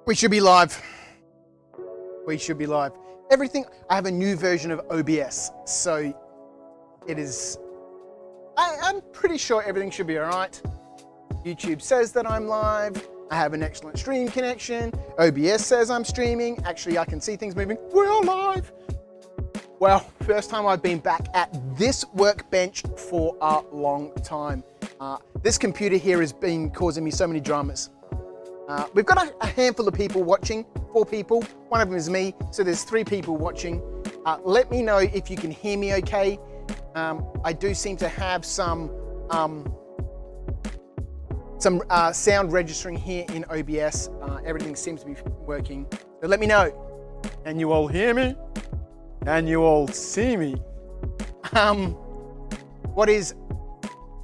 We should be live. We should be live. Everything, I have a new version of OBS, so it is, I'm pretty sure everything should be all right. YouTube says that I'm live. I have an excellent stream connection. OBS says I'm streaming. Actually, I can see things moving. We're live. Well, first time I've been back at this workbench for a long time. This computer here has been causing me so many dramas. We've got a handful of people watching, 4 people. One of them is me, so there's 3 people watching. Let me know if you can hear me okay. I do seem to have some sound registering here in OBS. Everything seems to be working. So let me know. Can you all hear me? Can you all see me?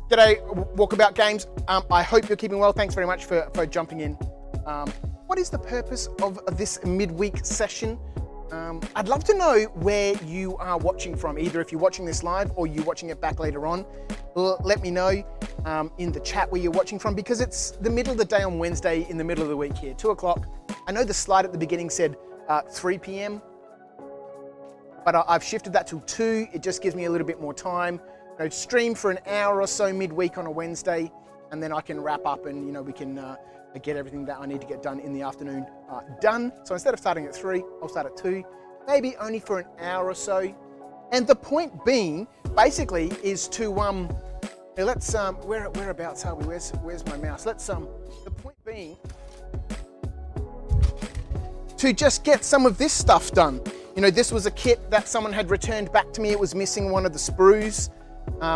G'day, Walkabout Games. I hope you're keeping well. Thanks very much for jumping in. What is the purpose of this midweek session? I'd love to know where you are watching from, either if you're watching this live or you're watching it back later on. Let me know in the chat where you're watching from, because it's the middle of the day on Wednesday, in the middle of the week here, 2 o'clock. I know the slide at the beginning said 3 p.m., but I've shifted that till 2. It just gives me a little bit more time. I'd stream for an hour or so midweek on a Wednesday, and then I can wrap up and we can get everything that I need to get done in the afternoon done. So instead of starting at 3, I'll start at 2, maybe only for an hour or so. And the point being, basically, is to let's whereabouts are we? Where's my mouse? The point being to just get some of this stuff done. This was a kit that someone had returned back to me. It was missing one of the sprues.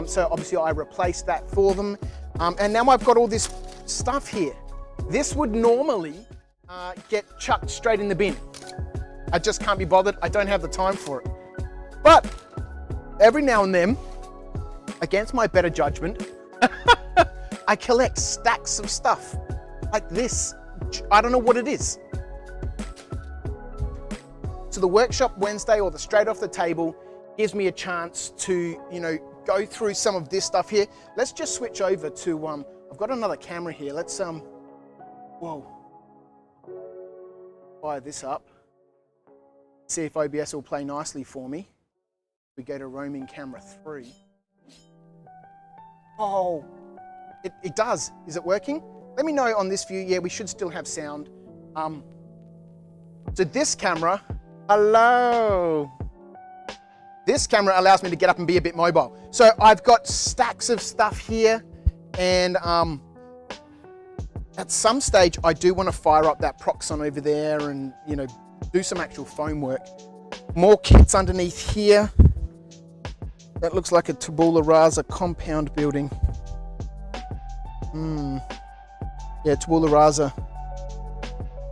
So obviously I replaced that for them. And now I've got all this stuff here. This would normally get chucked straight in the bin. I just can't be bothered. I don't have the time for it. But every now and then, against my better judgment, I collect stacks of stuff like this. I don't know what it is. So the workshop Wednesday, or the straight off the table, gives me a chance to, go through some of this stuff here. Let's just switch over to, I've got another camera here. Let's, fire this up. See if OBS will play nicely for me. We go to roaming camera 3. Oh, it does. Is it working? Let me know on this view. Yeah, we should still have sound. So this camera, hello. This camera allows me to get up and be a bit mobile. So I've got stacks of stuff here, and at some stage I do want to fire up that Proxon over there and do some actual foam work. More kits underneath here. That looks like a tabula rasa compound building. Yeah, tabula rasa.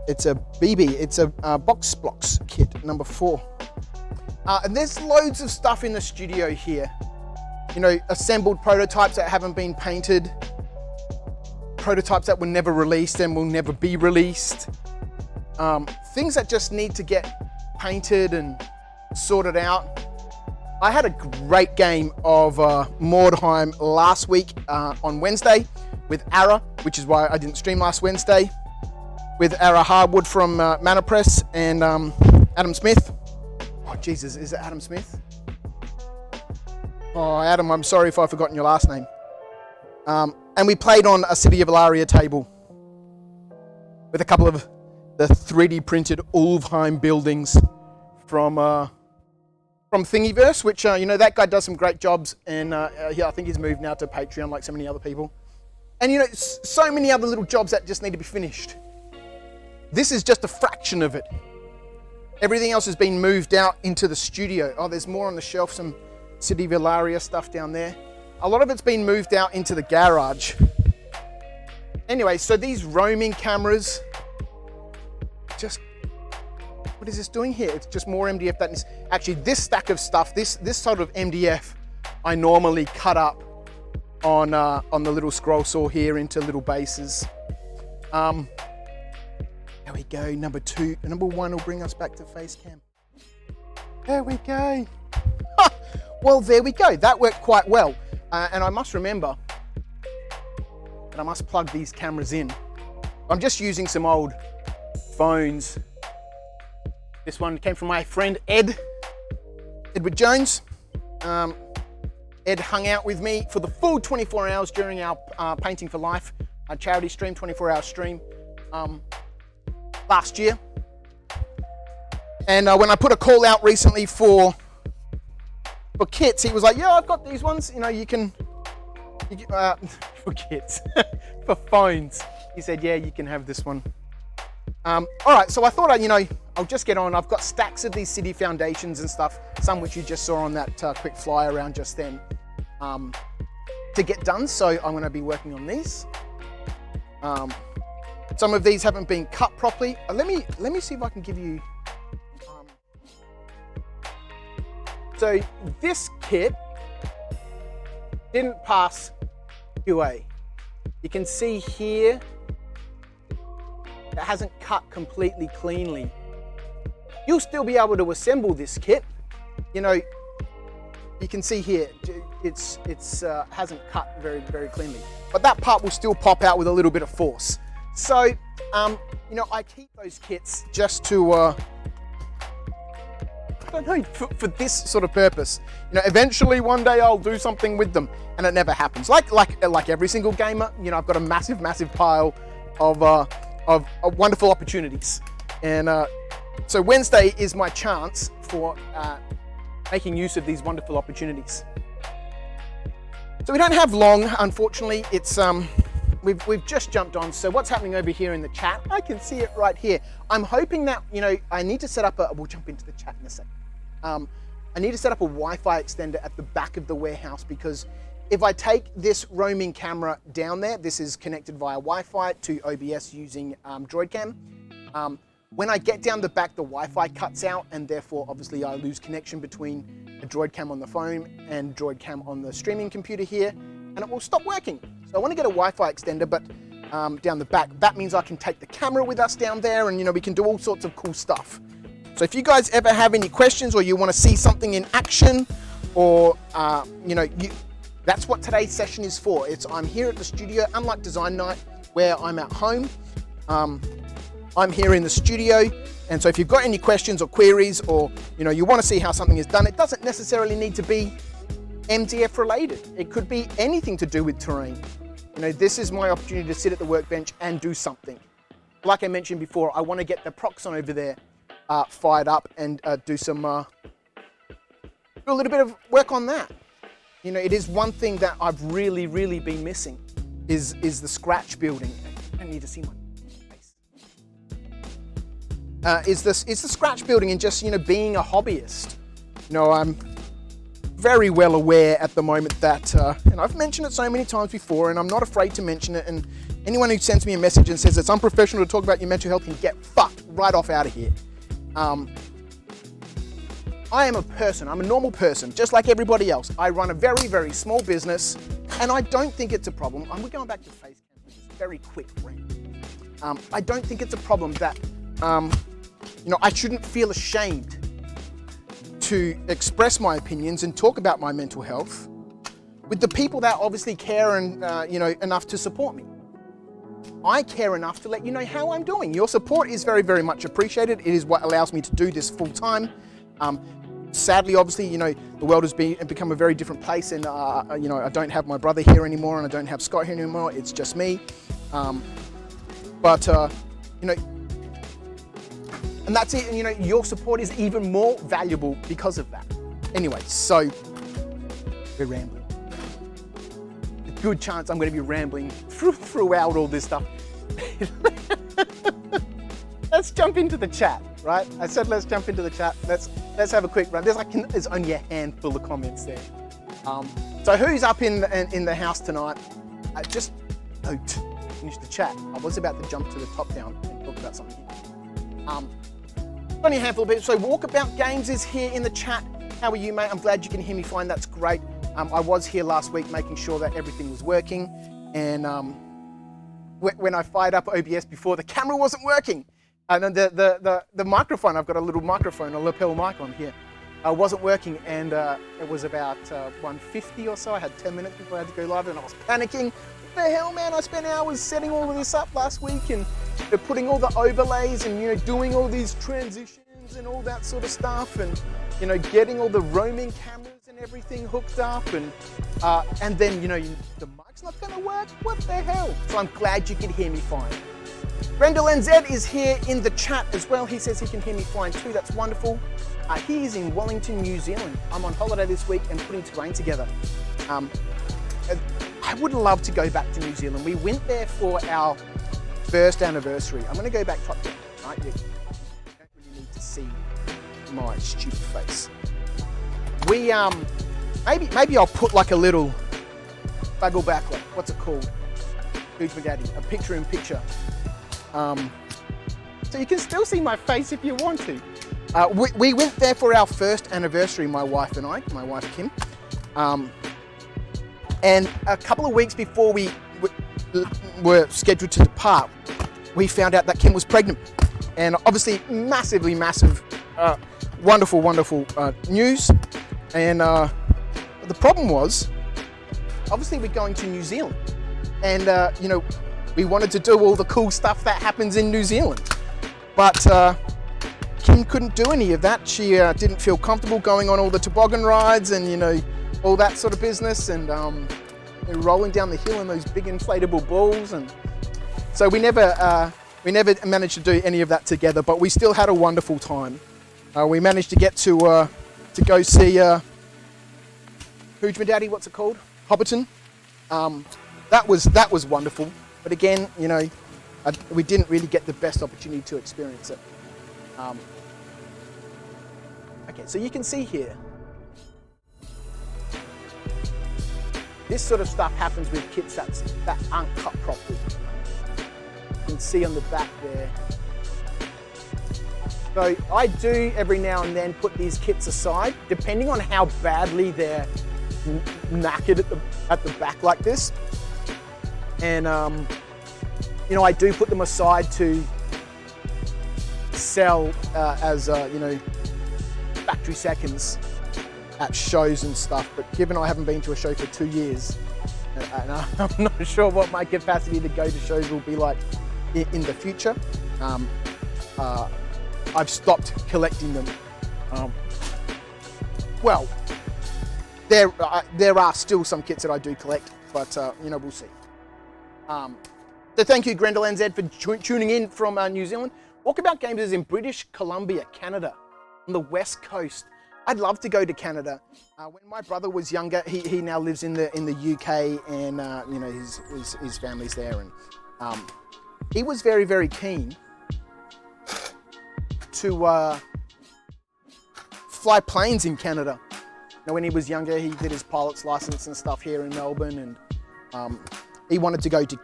It's a BB. It's a box blocks kit number 4. And there's loads of stuff in the studio here. Assembled prototypes that haven't been painted, prototypes that were never released and will never be released, things that just need to get painted and sorted out. I had a great game of Mordheim last week on Wednesday with Ara, which is why I didn't stream last Wednesday, with Ara Harwood from Mana Press and Adam Smith. Oh, Jesus, is it Adam Smith? Oh, Adam, I'm sorry if I've forgotten your last name. And we played on a City of Ilaria table with a couple of the 3D printed Ulvheim buildings from Thingiverse, which, that guy does some great jobs. And yeah, I think he's moved now to Patreon like so many other people. And, so many other little jobs that just need to be finished. This is just a fraction of it. Everything else has been moved out into the studio. Oh, there's more on the shelf, some City of Ilaria stuff down there. A lot of it's been moved out into the garage. Anyway, so these roaming cameras, what is this doing here? It's just more MDF that is, actually this stack of stuff, this sort of MDF, I normally cut up on the little scroll saw here into little bases. There we go, number 2. Number 1 will bring us back to face cam. There we go. Well, there we go. That worked quite well. And I must remember that I must plug these cameras in. I'm just using some old phones. This one came from my friend Edward Jones. Ed hung out with me for the full 24 hours during our Painting for Life, our charity stream, 24-hour stream last year. And when I put a call out recently for kits, he was like, yeah, I've got these ones, you know, you can for kits, for phones. He said, yeah, you can have this one. All right, so I thought, I'll just get on. I've got stacks of these city foundations and stuff, some which you just saw on that quick fly around just then, to get done. So I'm going to be working on these. Some of these haven't been cut properly. Let me see if I can give you. So this kit didn't pass QA. You can see here it hasn't cut completely cleanly. You'll still be able to assemble this kit. You know, you can see here it's hasn't cut very, very cleanly, but that part will still pop out with a little bit of force. So I keep those kits just to I don't know, for this sort of purpose. Eventually one day I'll do something with them, and it never happens. Like every single gamer, I've got a massive pile of wonderful opportunities, and so Wednesday is my chance for making use of these wonderful opportunities. So we don't have long, unfortunately. It's we've just jumped on. So what's happening over here in the chat? I can see it right here. I'm hoping that I need to set up we'll jump into the chat in a second. I need to set up a Wi-Fi extender at the back of the warehouse, because if I take this roaming camera down there, this is connected via Wi-Fi to OBS using DroidCam. When I get down the back, the Wi-Fi cuts out, and therefore obviously I lose connection between the DroidCam on the phone and DroidCam on the streaming computer here, and it will stop working. So I want to get a Wi-Fi extender, but down the back. That means I can take the camera with us down there, and we can do all sorts of cool stuff. So if you guys ever have any questions, or you want to see something in action, or that's what today's session is for. I'm here at the studio, unlike design night where I'm at home. I'm here in the studio, and so if you've got any questions or queries, or you want to see how something is done, it doesn't necessarily need to be MDF related. It could be anything to do with terrain. This is my opportunity to sit at the workbench and do something. Like I mentioned before, I want to get the Proxon over there fired up and do a little bit of work on that. It is one thing that I've really been missing is the scratch building. I don't need to see my face. Is the scratch building and just being a hobbyist. I'm very well aware at the moment that, and I've mentioned it so many times before, and I'm not afraid to mention it, and anyone who sends me a message and says it's unprofessional to talk about your mental health can get fucked right off out of here. I am a person, I'm a normal person, just like everybody else. I run a very small business, and I don't think it's a problem. We're going back to face cam, which is very quick rant. I don't think it's a problem that, I shouldn't feel ashamed to express my opinions and talk about my mental health with the people that obviously care and, enough to support me. I care enough to let you know how I'm doing. Your support is very much appreciated. It is what allows me to do this full time. Sadly, obviously, the world has become a very different place, and I don't have my brother here anymore, and I don't have Scott here anymore. It's just me. And that's it. And your support is even more valuable because of that. Anyway, so we're rambling. Good chance I'm going to be rambling throughout all this stuff. Let's jump into the chat, right? I said let's jump into the chat. Let's have a quick run. There's only a handful of comments there. So who's up in the house tonight? Just finish the chat. I was about to jump to the top down and talk about something here. Only a handful of people. So Walkabout Games is here in the chat. How are you, mate? I'm glad you can hear me fine. That's great. I was here last week making sure that everything was working, and when I fired up OBS before, the camera wasn't working, and then the microphone, I've got a little microphone, a lapel mic on here, wasn't working, and it was about 1:50 or so. I had 10 minutes before I had to go live, and I was panicking. What the hell, man? I spent hours setting all of this up last week, and They're putting all the overlays and, doing all these transitions and all that sort of stuff, and, getting all the roaming cameras and everything hooked up, and then, the mic's not going to work. What the hell? So I'm glad you could hear me fine. Grendel NZ is here in the chat as well. He says he can hear me fine too. That's wonderful. He is in Wellington, New Zealand. I'm on holiday this week and putting terrain together. I would love to go back to New Zealand. We went there for our first anniversary. I'm going to go back top down, right? You don't really need to see my stupid face. We maybe I'll put like a little buggle backlight. What's it called? Huge McGaddy, a picture-in-picture. So you can still see my face if you want to. We went there for our first anniversary, my wife and I, my wife Kim. And a couple of weeks before we were scheduled to depart, we found out that Kim was pregnant. And obviously massive, wonderful news. And the problem was, obviously we're going to New Zealand. And, we wanted to do all the cool stuff that happens in New Zealand. But Kim couldn't do any of that. She didn't feel comfortable going on all the toboggan rides and, all that sort of business, and rolling down the hill in those big inflatable balls. And so we never managed to do any of that together, but we still had a wonderful time. We managed to get to go see Hooge Daddy, what's it called? Hobbiton. That was wonderful. But again, we didn't really get the best opportunity to experience it. Okay, so you can see here, this sort of stuff happens with kits that aren't cut properly. You can see on the back there. So I do every now and then put these kits aside, depending on how badly they're knackered at the back like this. And, I do put them aside to sell as, factory seconds at shows and stuff. But given I haven't been to a show for 2 years, and I'm not sure what my capacity to go to shows will be like in the future, I've stopped collecting them. Well, there are still some kits that I do collect, but we'll see. So thank you, Grendel NZ, for tuning in from New Zealand. Walkabout Games is in British Columbia, Canada, on the west coast. I'd love to go to Canada. When my brother was younger, he now lives in the UK, and his family's there, and he was very, very keen to fly planes in Canada. When he was younger, he did his pilot's license and stuff here in Melbourne, and he wanted to go to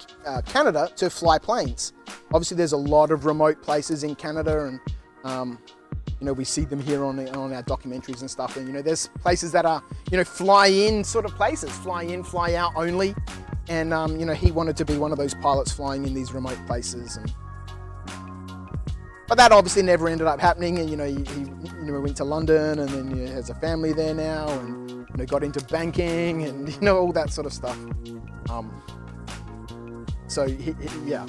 Canada to fly planes. Obviously, there's a lot of remote places in Canada, and we see them here on our documentaries and stuff. And there's places that are fly-in sort of places, fly-in, fly-out only. And he wanted to be one of those pilots flying in these remote places. But that obviously never ended up happening. And he went to London, and then he has a family there now, and got into banking and all that sort of stuff. So yeah.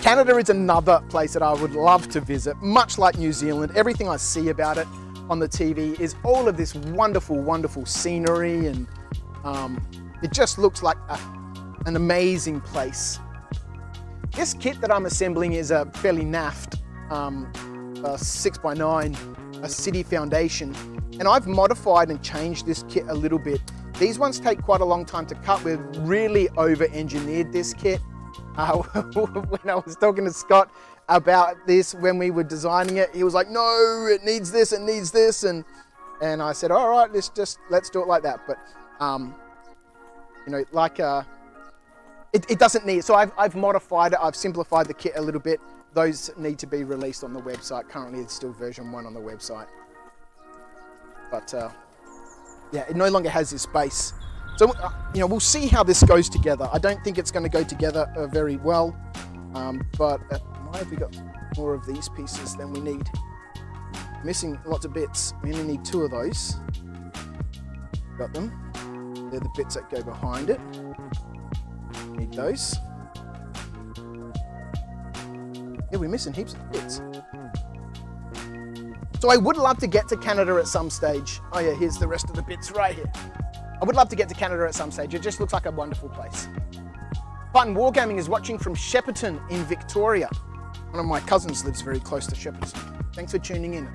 Canada is another place that I would love to visit, much like New Zealand. Everything I see about it on the TV is all of this wonderful, wonderful scenery, and it just looks like an amazing place. This kit that I'm assembling is a fairly naffed 6x9, a city foundation, and I've modified and changed this kit a little bit. These ones take quite a long time to cut. We've really over-engineered this kit. When I was talking to Scott about this when we were designing it, he was like, no, it needs this, and I said, all right, let's do it like that. But it doesn't need, so I've modified it, I've simplified the kit a little bit. Those need to be released on the website. Currently it's still version 1 on the website, but yeah, it no longer has this base. So, we'll see how this goes together. I don't think it's going to go together very well, but why have we got more of these pieces than we need? Missing lots of bits. We only need 2 of those. Got them. They're the bits that go behind it. Need those. Yeah, we're missing heaps of bits. So I would love to get to Canada at some stage. Oh yeah, here's the rest of the bits right here. I would love to get to Canada at some stage. It just looks like a wonderful place. Fun Wargaming is watching from Shepparton in Victoria. One of my cousins lives very close to Shepparton. Thanks for tuning in.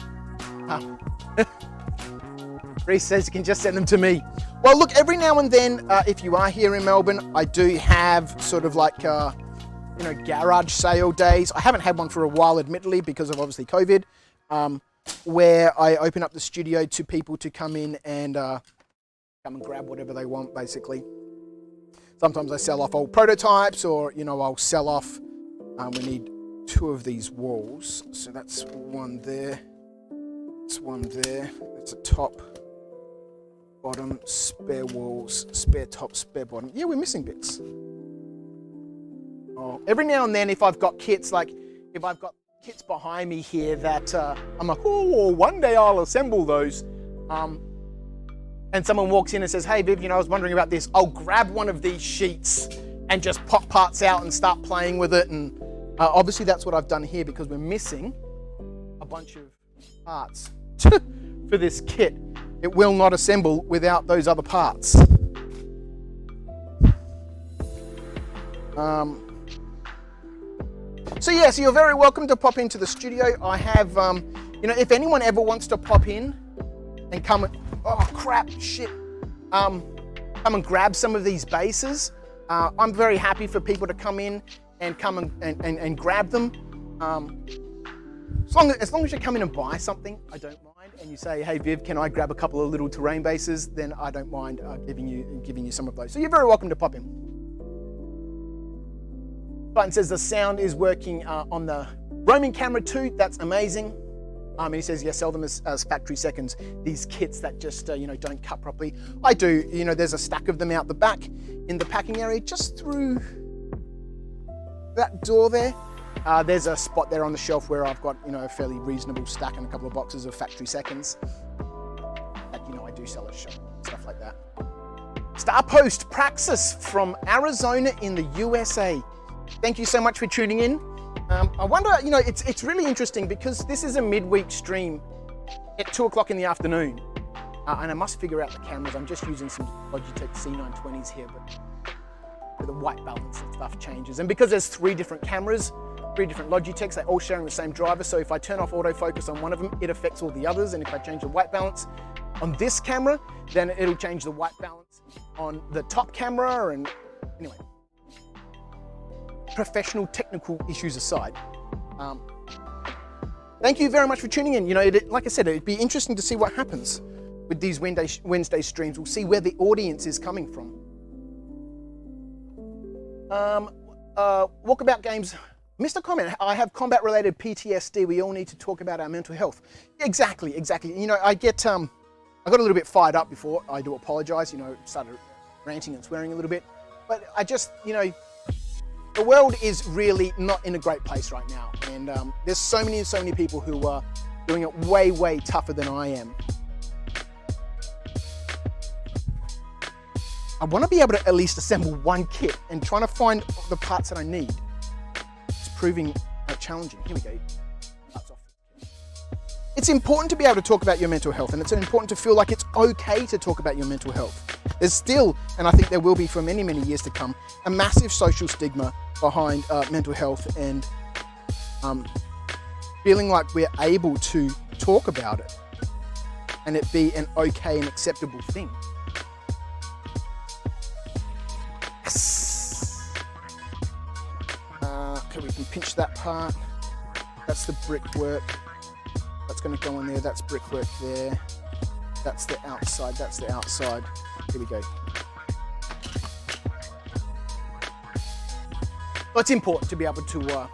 Reese says you can just send them to me. Well, look, every now and then, if you are here in Melbourne, I do have sort of like, garage sale days. I haven't had one for a while, admittedly, because of obviously COVID, where I open up the studio to people to come in and come and grab whatever they want, basically. Sometimes I sell off old prototypes, or, I'll sell off, we need 2 of these walls. So that's one there, that's one there, that's a top, bottom, spare walls, spare top, spare bottom. Yeah, we're missing bits. Oh, every now and then, if I've got kits, like if I've got kits behind me here that I'm like, oh, one day I'll assemble those. And someone walks in and says, hey, Viv, I was wondering about this. I'll grab one of these sheets and just pop parts out and start playing with it. And obviously that's what I've done here, because we're missing a bunch of parts for this kit. It will not assemble without those other parts. So you're very welcome to pop into the studio. I have, if anyone ever wants to pop in and come and, come and grab some of these bases, I'm very happy for people to come in and come and grab them. As long as you come in and buy something, I don't mind. And you say, hey Viv, can I grab a couple of little terrain bases? Then I don't mind giving you some of those. So you're very welcome to pop in. Button says the sound is working on the roaming camera too. That's amazing. And he says, sell them as factory seconds. These kits that just don't cut properly. I do. There's a stack of them out the back in the packing area, just through that door there. There's a spot there on the shelf where I've got a fairly reasonable stack and a couple of boxes of factory seconds that I do sell at shop, stuff like that. Starpost Praxis from Arizona in the USA. Thank you so much for tuning in. I wonder, it's really interesting because this is a midweek stream at 2 o'clock in the afternoon. And I must figure out the cameras. I'm just using some Logitech C920s here, but the white balance and stuff changes. And because there's 3 different cameras, 3 different Logitechs, they're all sharing the same driver. So if I turn off autofocus on one of them, it affects all the others. And if I change the white balance on this camera, then it'll change the white balance on the top camera. And anyway, professional technical issues aside, thank you very much for tuning in. Like I said, it'd be interesting to see what happens with these Wednesday streams. We'll see where the audience is coming from. Walkabout Games, Mr. Comment, I have combat-related PTSD. We all need to talk about our mental health. Exactly. I got a little bit fired up before. I do apologize. Started ranting and swearing a little bit, but I just, the world is really not in a great place right now, and there's so many people who are doing it way tougher than I am. I want to be able to at least assemble one kit, and trying to find the parts that I need. It's proving challenging. Here we go. Parts off. It's important to be able to talk about your mental health, and it's important to feel like it's okay to talk about your mental health. There's still, and I think there will be for many years to come, a massive social stigma behind mental health, and feeling like we're able to talk about it and it be an okay and acceptable thing. Yes. Okay, we can pinch that part. That's the brickwork. That's going to go in there. That's brickwork there. That's the outside. That's the outside. Here we go. But it's important to be able to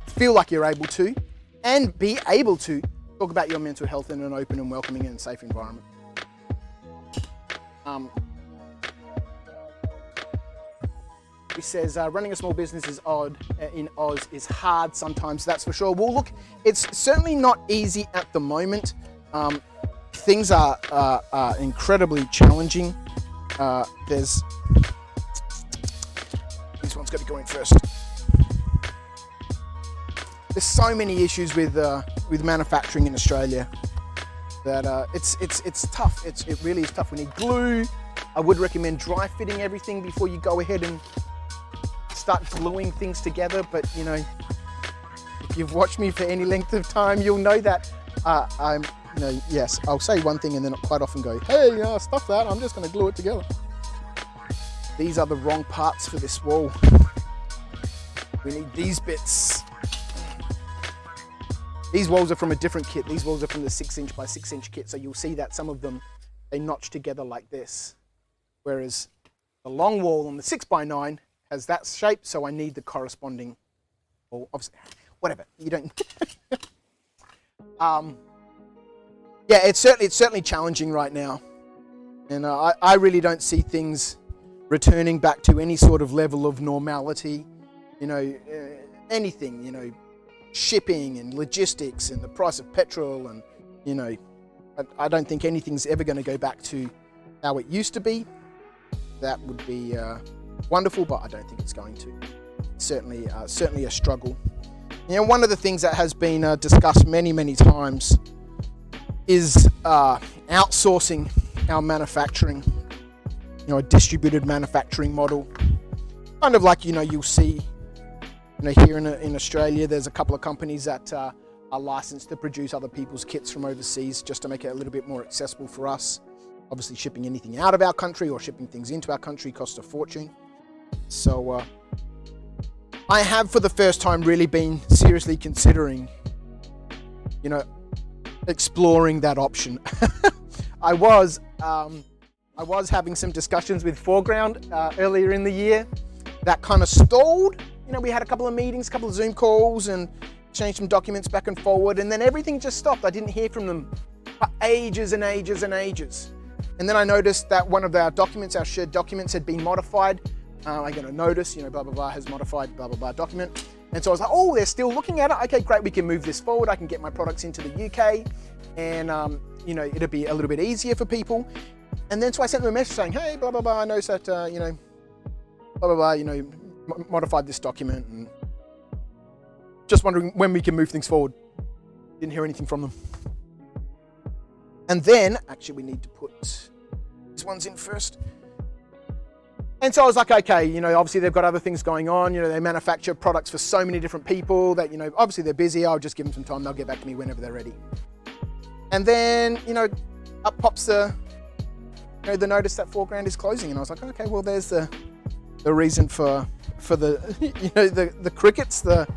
feel like you're able to, and be able to talk about your mental health in an open and welcoming and safe environment. He says, running a small business is in Oz is hard sometimes, that's for sure. Well, look, it's certainly not easy at the moment. Things are incredibly challenging. This one's got to go in first. there's so many issues with manufacturing in Australia that it's tough. It really is tough. We need glue. I would recommend dry fitting everything before you go ahead and start gluing things together. But you know, if you've watched me for any length of time, you'll know that I'm, you know, yes, I'll say one thing and then quite often go, hey, stuff that, I'm just going to glue it together. These are the wrong parts for this wall. We need these bits. These walls are from a different kit. These walls are from the 6" by 6" kit. So you'll see that some of them, they notch together like this. Whereas the long wall on the 6x9 has that shape. So I need the corresponding, or obviously, whatever, you don't. Yeah, it's certainly challenging right now. And I really don't see things returning back to any sort of level of normality. You know, anything, you know, shipping and logistics and the price of petrol, and you know, I don't think anything's ever going to go back to how it used to be. That would be wonderful, but I don't think it's going to. Certainly a struggle. You know, one of the things that has been discussed many times is outsourcing our manufacturing. You know, a distributed manufacturing model, kind of like, you know, you'll see. You know, here in Australia, there's a couple of companies that are licensed to produce other people's kits from overseas, just to make it a little bit more accessible for us. Obviously, shipping anything out of our country or shipping things into our country costs a fortune. So I have, for the first time, really been seriously considering, you know, exploring that option. I was having some discussions with Foreground earlier in the year. That kind of stalled. You know, we had a couple of meetings, a couple of Zoom calls, and changed some documents back and forward, and then everything just stopped. I didn't hear from them for ages and ages and ages. And then I noticed that one of our documents, our shared documents, had been modified. I got a notice, you know, blah, blah, blah, has modified, blah, blah, blah document. And so I was like, oh, they're still looking at it. Okay, great, we can move this forward. I can get my products into the UK, and, you know, it'll be a little bit easier for people. And then so I sent them a message saying, hey, blah, blah, blah, I noticed that, you know, blah, blah, blah, you know, modified this document, and just wondering when we can move things forward. Didn't hear anything from them. And then, actually, we need to put these ones in first. And so I was like, okay, you know, obviously they've got other things going on. You know, they manufacture products for so many different people that, you know, obviously they're busy. I'll just give them some time. They'll get back to me whenever they're ready. And then, you know, up pops the, you know, the notice that Foreground is closing. And I was like, okay, well, there's the reason for the, you know, the crickets, but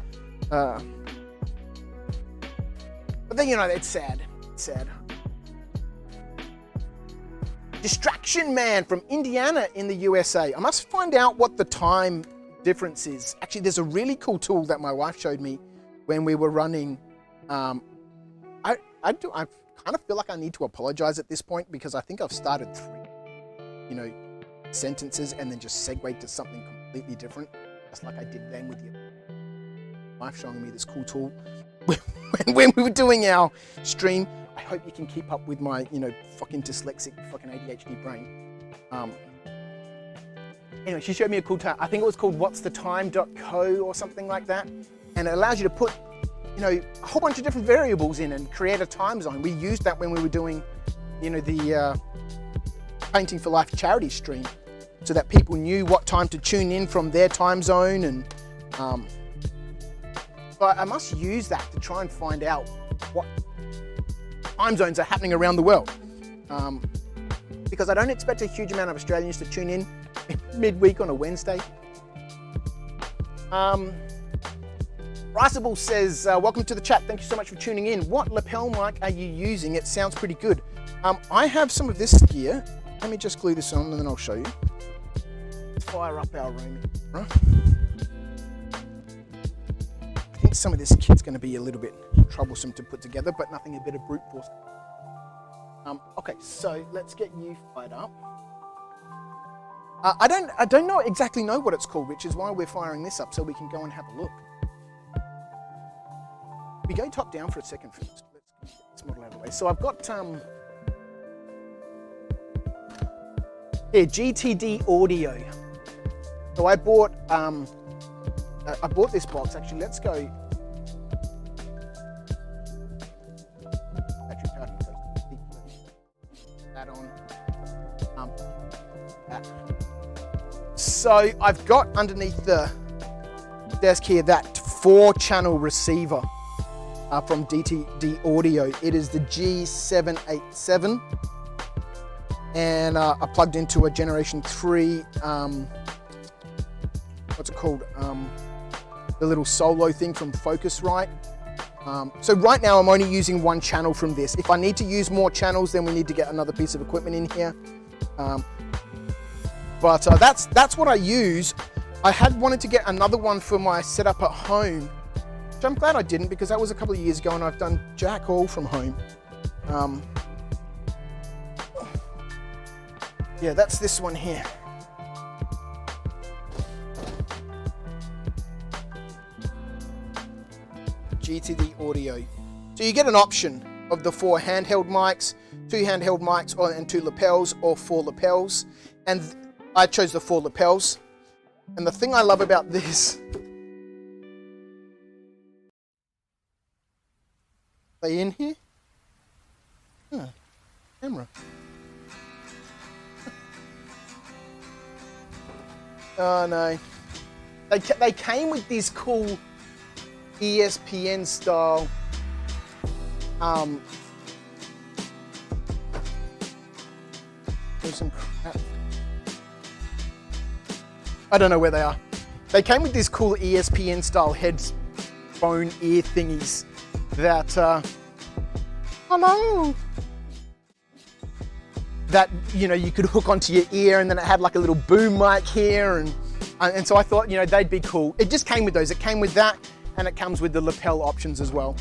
then, you know, it's sad. It's sad. Distraction Man from Indiana in the USA. I must find out what the time difference is. Actually, there's a really cool tool that my wife showed me when we were running. I kind of feel like I need to apologize at this point, because I think I've started 3, you know, sentences and then just segued to something completely different, just like I did then with your wife showing me this cool tool when we were doing our stream. I hope you can keep up with my, you know, fucking dyslexic, fucking ADHD brain. Anyway, she showed me a cool tool. I think it was called whatsthetime.co or something like that. And it allows you to put, you know, a whole bunch of different variables in and create a time zone. We used that when we were doing, you know, the Painting for Life charity stream, so that people knew what time to tune in from their time zone. And so I must use that to try and find out what time zones are happening around the world, because I don't expect a huge amount of Australians to tune in midweek on a Wednesday. Riceable says, welcome to the chat. Thank you so much for tuning in. What lapel mic are you using? It sounds pretty good. I have some of this gear. Let me just glue this on and then I'll show you. Let's fire up our roaming. Right. I think some of this kit's going to be a little bit troublesome to put together, but nothing a bit of brute force. Okay, so let's get you fired up. I don't exactly know what it's called, which is why we're firing this up, so we can go and have a look. We go top down for a second first. Let's get this model out of the way. So I've got GTD audio. So I bought this box. Actually, let's go that. So I've got underneath the desk here that 4-channel receiver from DTD Audio. It is the G787, and I plugged into a Generation 3, what's it called? The little solo thing from Focusrite. So right now I'm only using 1 channel from this. If I need to use more channels, then we need to get another piece of equipment in here. But that's what I use. I had wanted to get another one for my setup at home, which I'm glad I didn't, because that was a couple of years ago and I've done jack all from home. Yeah, that's this one here. GTD Audio. So you get an option of the 4 handheld mics, 2 handheld mics and 2 lapels, or 4 lapels. And I chose the 4 lapels. And the thing I love about this, are they in here? Huh, camera. Oh no. They came with these cool ESPN style there's some crap. I don't know where they are. They came with these cool ESPN style headphone ear thingies that hello, that you could hook onto your ear, and then it had like a little boom mic here, and so I thought they'd be cool. It just came with those. It came with that, and it comes with the lapel options as well.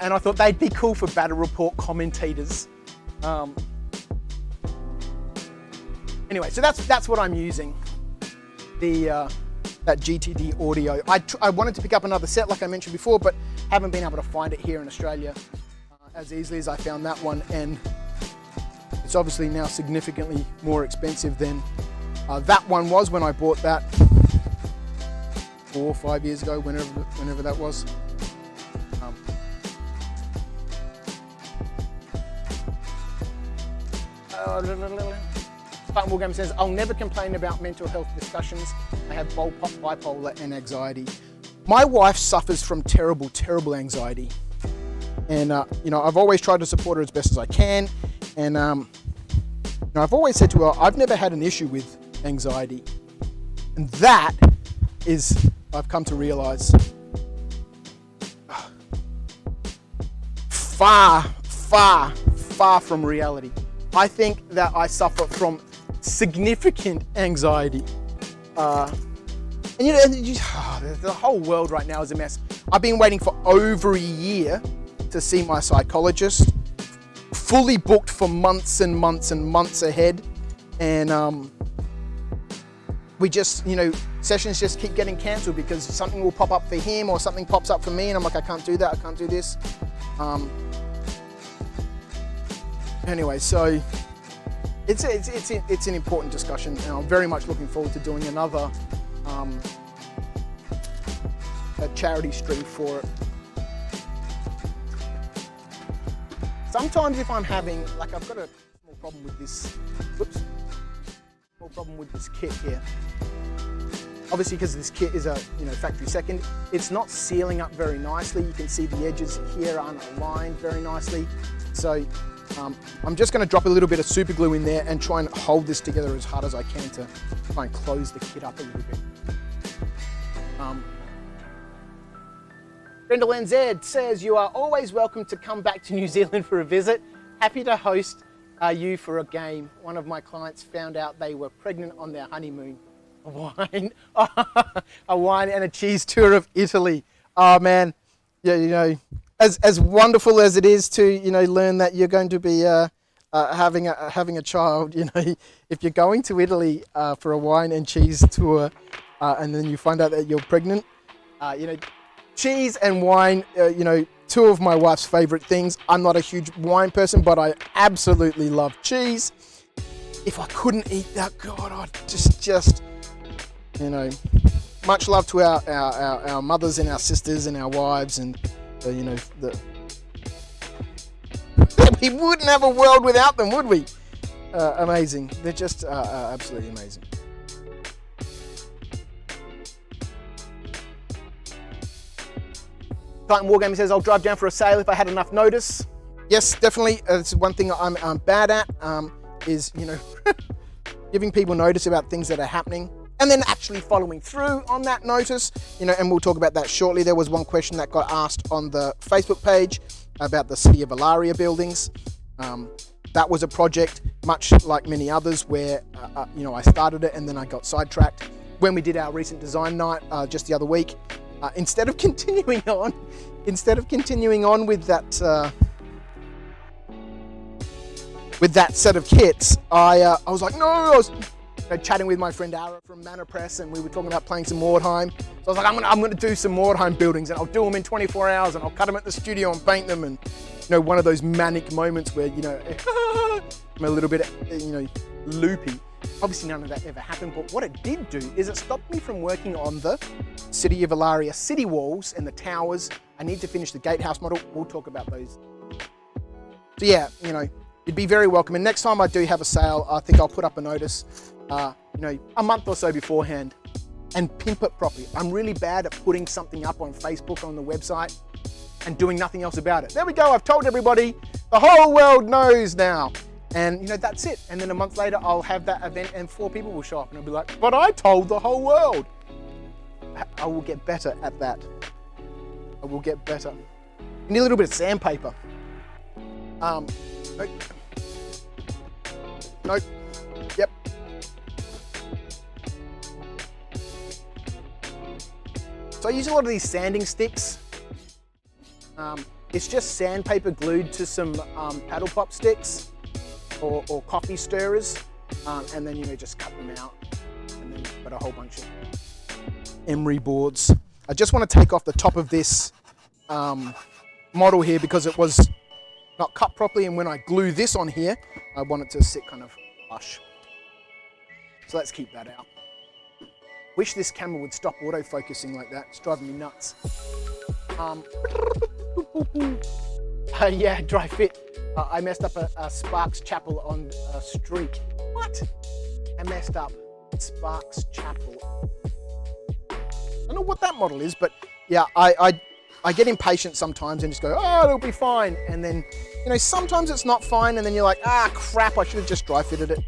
And I thought they'd be cool for Battle Report commentators. Anyway, so that's what I'm using. That GTD Audio. I wanted to pick up another set like I mentioned before, but haven't been able to find it here in Australia as easily as I found that one, and it's obviously now significantly more expensive than that one was when I bought that 4 or 5 years ago, whenever that was. Spartan Game says, I'll never complain about mental health discussions. I have bipolar and anxiety. My wife suffers from terrible, terrible anxiety. And, I've always tried to support her as best as I can. And, I've always said to her, I've never had an issue with anxiety. And that is, I've come to realize, far, far, far from reality. I think that I suffer from significant anxiety. The whole world right now is a mess. I've been waiting for over a year to see my psychologist, fully booked for months and months and months ahead. And we just, sessions just keep getting cancelled because something will pop up for him or something pops up for me, and I'm like, I can't do that, I can't do this. Anyway, so it's an important discussion, and I'm very much looking forward to doing another a charity stream for it. Sometimes if I'm having, I've got a small problem with this, kit here. Obviously, because this kit is a factory second, it's not sealing up very nicely. You can see the edges here aren't aligned very nicely. So I'm just going to drop a little bit of super glue in there and try and hold this together as hard as I can to try and close the kit up a little bit. Brenda Lanzed says, you are always welcome to come back to New Zealand for a visit. Happy to host you for a game. One of my clients found out they were pregnant on their honeymoon. A wine and a cheese tour of Italy. Oh man, yeah, as wonderful as it is to learn that you're going to be having a child. If you're going to Italy for a wine and cheese tour, and then you find out that you're pregnant, cheese and wine, two of my wife's favorite things. I'm not a huge wine person, but I absolutely love cheese. If I couldn't eat that, God, I'd just much love to our mothers and our sisters and our wives, and we wouldn't have a world without them, would we? amazing. They're just absolutely amazing. Titan Wargaming says, I'll drive down for a sale if I had enough notice. Yes, definitely. It's one thing I'm bad at, is, you know, giving people notice about things that are happening and then actually following through on that notice, you know, and we'll talk about that shortly. There was one question that got asked on the Facebook page about the City of Ilaria buildings. That was a project, much like many others, where, you know, I started it and then I got sidetracked. When we did our recent design night just the other week, instead of continuing on with that set of kits, I was like, no, I was chatting with my friend Ara from Manor Press, and we were talking about playing some Mordheim. So I was like, I'm gonna do some Mordheim buildings, and I'll do them in 24 hours, and I'll cut them at the studio and paint them, and you know, one of those manic moments where, you know, I'm a little bit, you know, loopy. Obviously none of that ever happened, but what it did do is it stopped me from working on the City of Ilaria city walls and the towers. I need to finish the gatehouse model. We'll talk about those. So yeah, you know, you'd be very welcome. And next time I do have a sale, I think I'll put up a notice, you know, a month or so beforehand and pimp it properly. I'm really bad at putting something up on Facebook, on the website, and doing nothing else about it. There we go, I've told everybody. The whole world knows now. And you know, that's it. And then a month later, I'll have that event and 4 people will show up and I'll be like, but I told the whole world. I will get better at that. I will get better. I need a little bit of sandpaper. Nope. Nope. Yep. So I use a lot of these sanding sticks. It's just sandpaper glued to some paddle pop sticks or coffee stirrers, and then, you know, just cut them out, and then put a whole bunch of emery boards. I just want to take off the top of this model here because it was not cut properly, and when I glue this on here, I want it to sit kind of flush. So let's keep that out. Wish this camera would stop auto-focusing like that. It's driving me nuts. Yeah, dry fit. I messed up a Sparks Chapel on a streak. What? I messed up Sparks Chapel. I don't know what that model is, but yeah, I get impatient sometimes and just go, oh, it'll be fine. And then, you know, sometimes it's not fine, and then you're like, ah, crap, I should have just dry fitted it.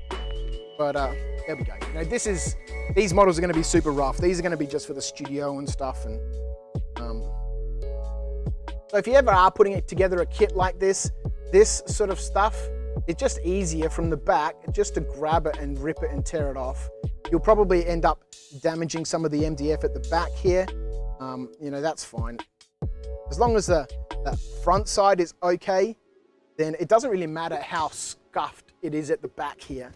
But there we go. You know, these models are going to be super rough. These are going to be just for the studio and stuff. And so if you ever are putting it together a kit like this sort of stuff, it's just easier from the back just to grab it and rip it and tear it off. You'll probably end up damaging some of the MDF at the back here. You know, that's fine. As long as the front side is okay, then it doesn't really matter how scuffed it is at the back here.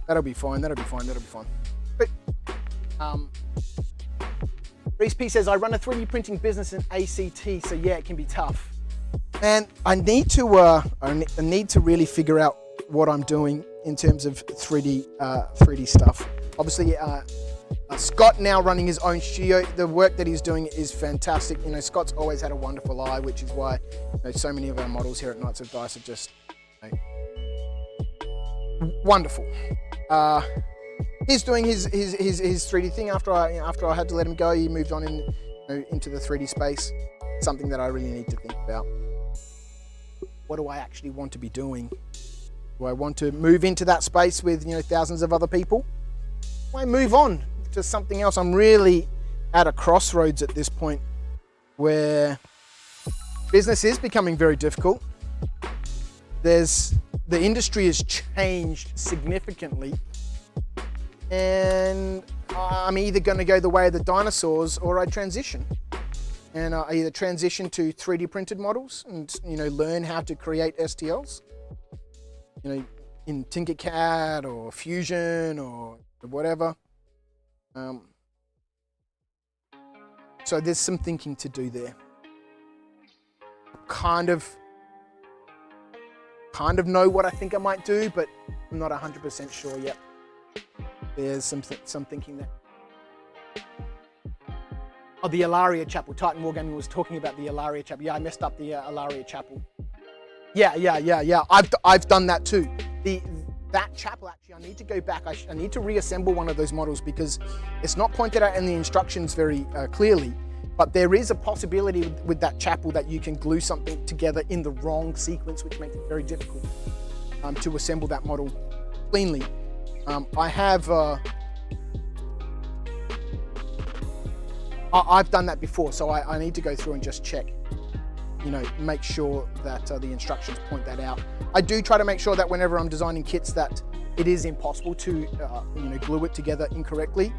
That'll be fine, that'll be fine, that'll be fine. But, Reese P says, I run a 3D printing business in ACT, so yeah, it can be tough. And I need to really figure out what I'm doing in terms of 3D stuff. Obviously, Scott now running his own studio, the work that he's doing is fantastic. You know, Scott's always had a wonderful eye, which is why, you know, so many of our models here at Knights of Dice are just, you know, wonderful. He's doing his 3D thing after I had to let him go. He moved on into the 3D space. Something that I really need to think about. What do I actually want to be doing? Do I want to move into that space with, you know, thousands of other people? Do I move on to something else? I'm really at a crossroads at this point where business is becoming very difficult. The industry has changed significantly, and I'm either going to go the way of the dinosaurs or I transition. And I either transition to 3D printed models and, you know, learn how to create STLs, you know, in Tinkercad or Fusion or whatever. So there's some thinking to do there. Kind of know what I think I might do, but I'm not 100% sure yet. There's some thinking there. Oh, the Ilaria Chapel. Titan Wargaming was talking about the Ilaria Chapel. Yeah, I messed up the Ilaria Chapel. Yeah. I've done that too. That chapel, actually, I need to go back. I need to reassemble one of those models because it's not pointed out in the instructions very clearly. But there is a possibility with that chapel that you can glue something together in the wrong sequence, which makes it very difficult to assemble that model cleanly. I've done that before, so I need to go through and just check, make sure that the instructions point that out. I do try to make sure that whenever I'm designing kits that it is impossible to, glue it together incorrectly,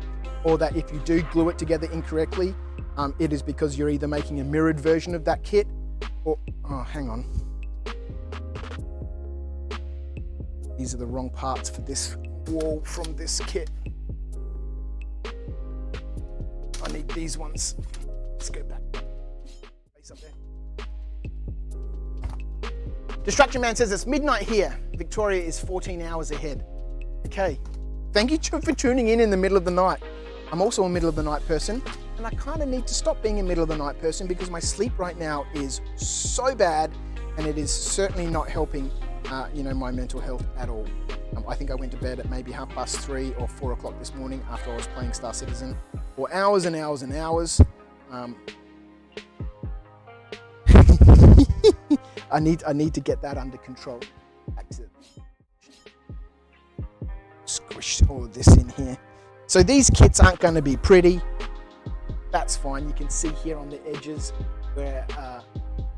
or that if you do glue it together incorrectly, it is because you're either making a mirrored version of that kit or, oh, hang on. These are the wrong parts for this wall from this kit. I need these ones. Let's go back. Face up there. Distraction Man says it's midnight here. Victoria is 14 hours ahead. Okay. Thank you for tuning in the middle of the night. I'm also a middle of the night person, and I kind of need to stop being a middle of the night person because my sleep right now is so bad, and it is certainly not helping, my mental health at all. I think I went to bed at maybe 3:30 or 4 o'clock this morning after I was playing Star Citizen for hours and hours and hours. I need to get that under control. Squish all of this in here. So these kits aren't going to be pretty. That's fine. You can see here on the edges where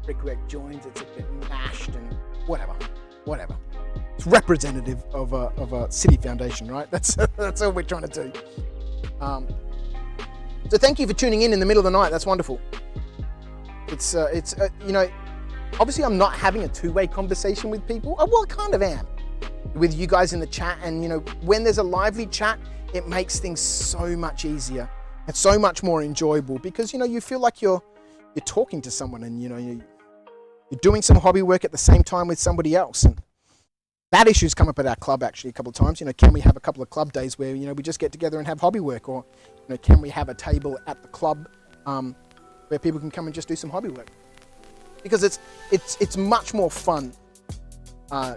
brickwork joins, it's a bit mashed and whatever. It's representative of a city foundation, right? That's all we're trying to do. So thank you for tuning in the middle of the night. That's wonderful. It's obviously I'm not having a two-way conversation with people. Well, I kind of am with you guys in the chat, and when there's a lively chat, it makes things so much easier and so much more enjoyable because you feel like you're talking to someone, and you're doing some hobby work at the same time with somebody else. And that issue's come up at our club actually a couple of times. Can we have a couple of club days where we just get together and have hobby work, or can we have a table at the club where people can come and just do some hobby work? Because it's much more fun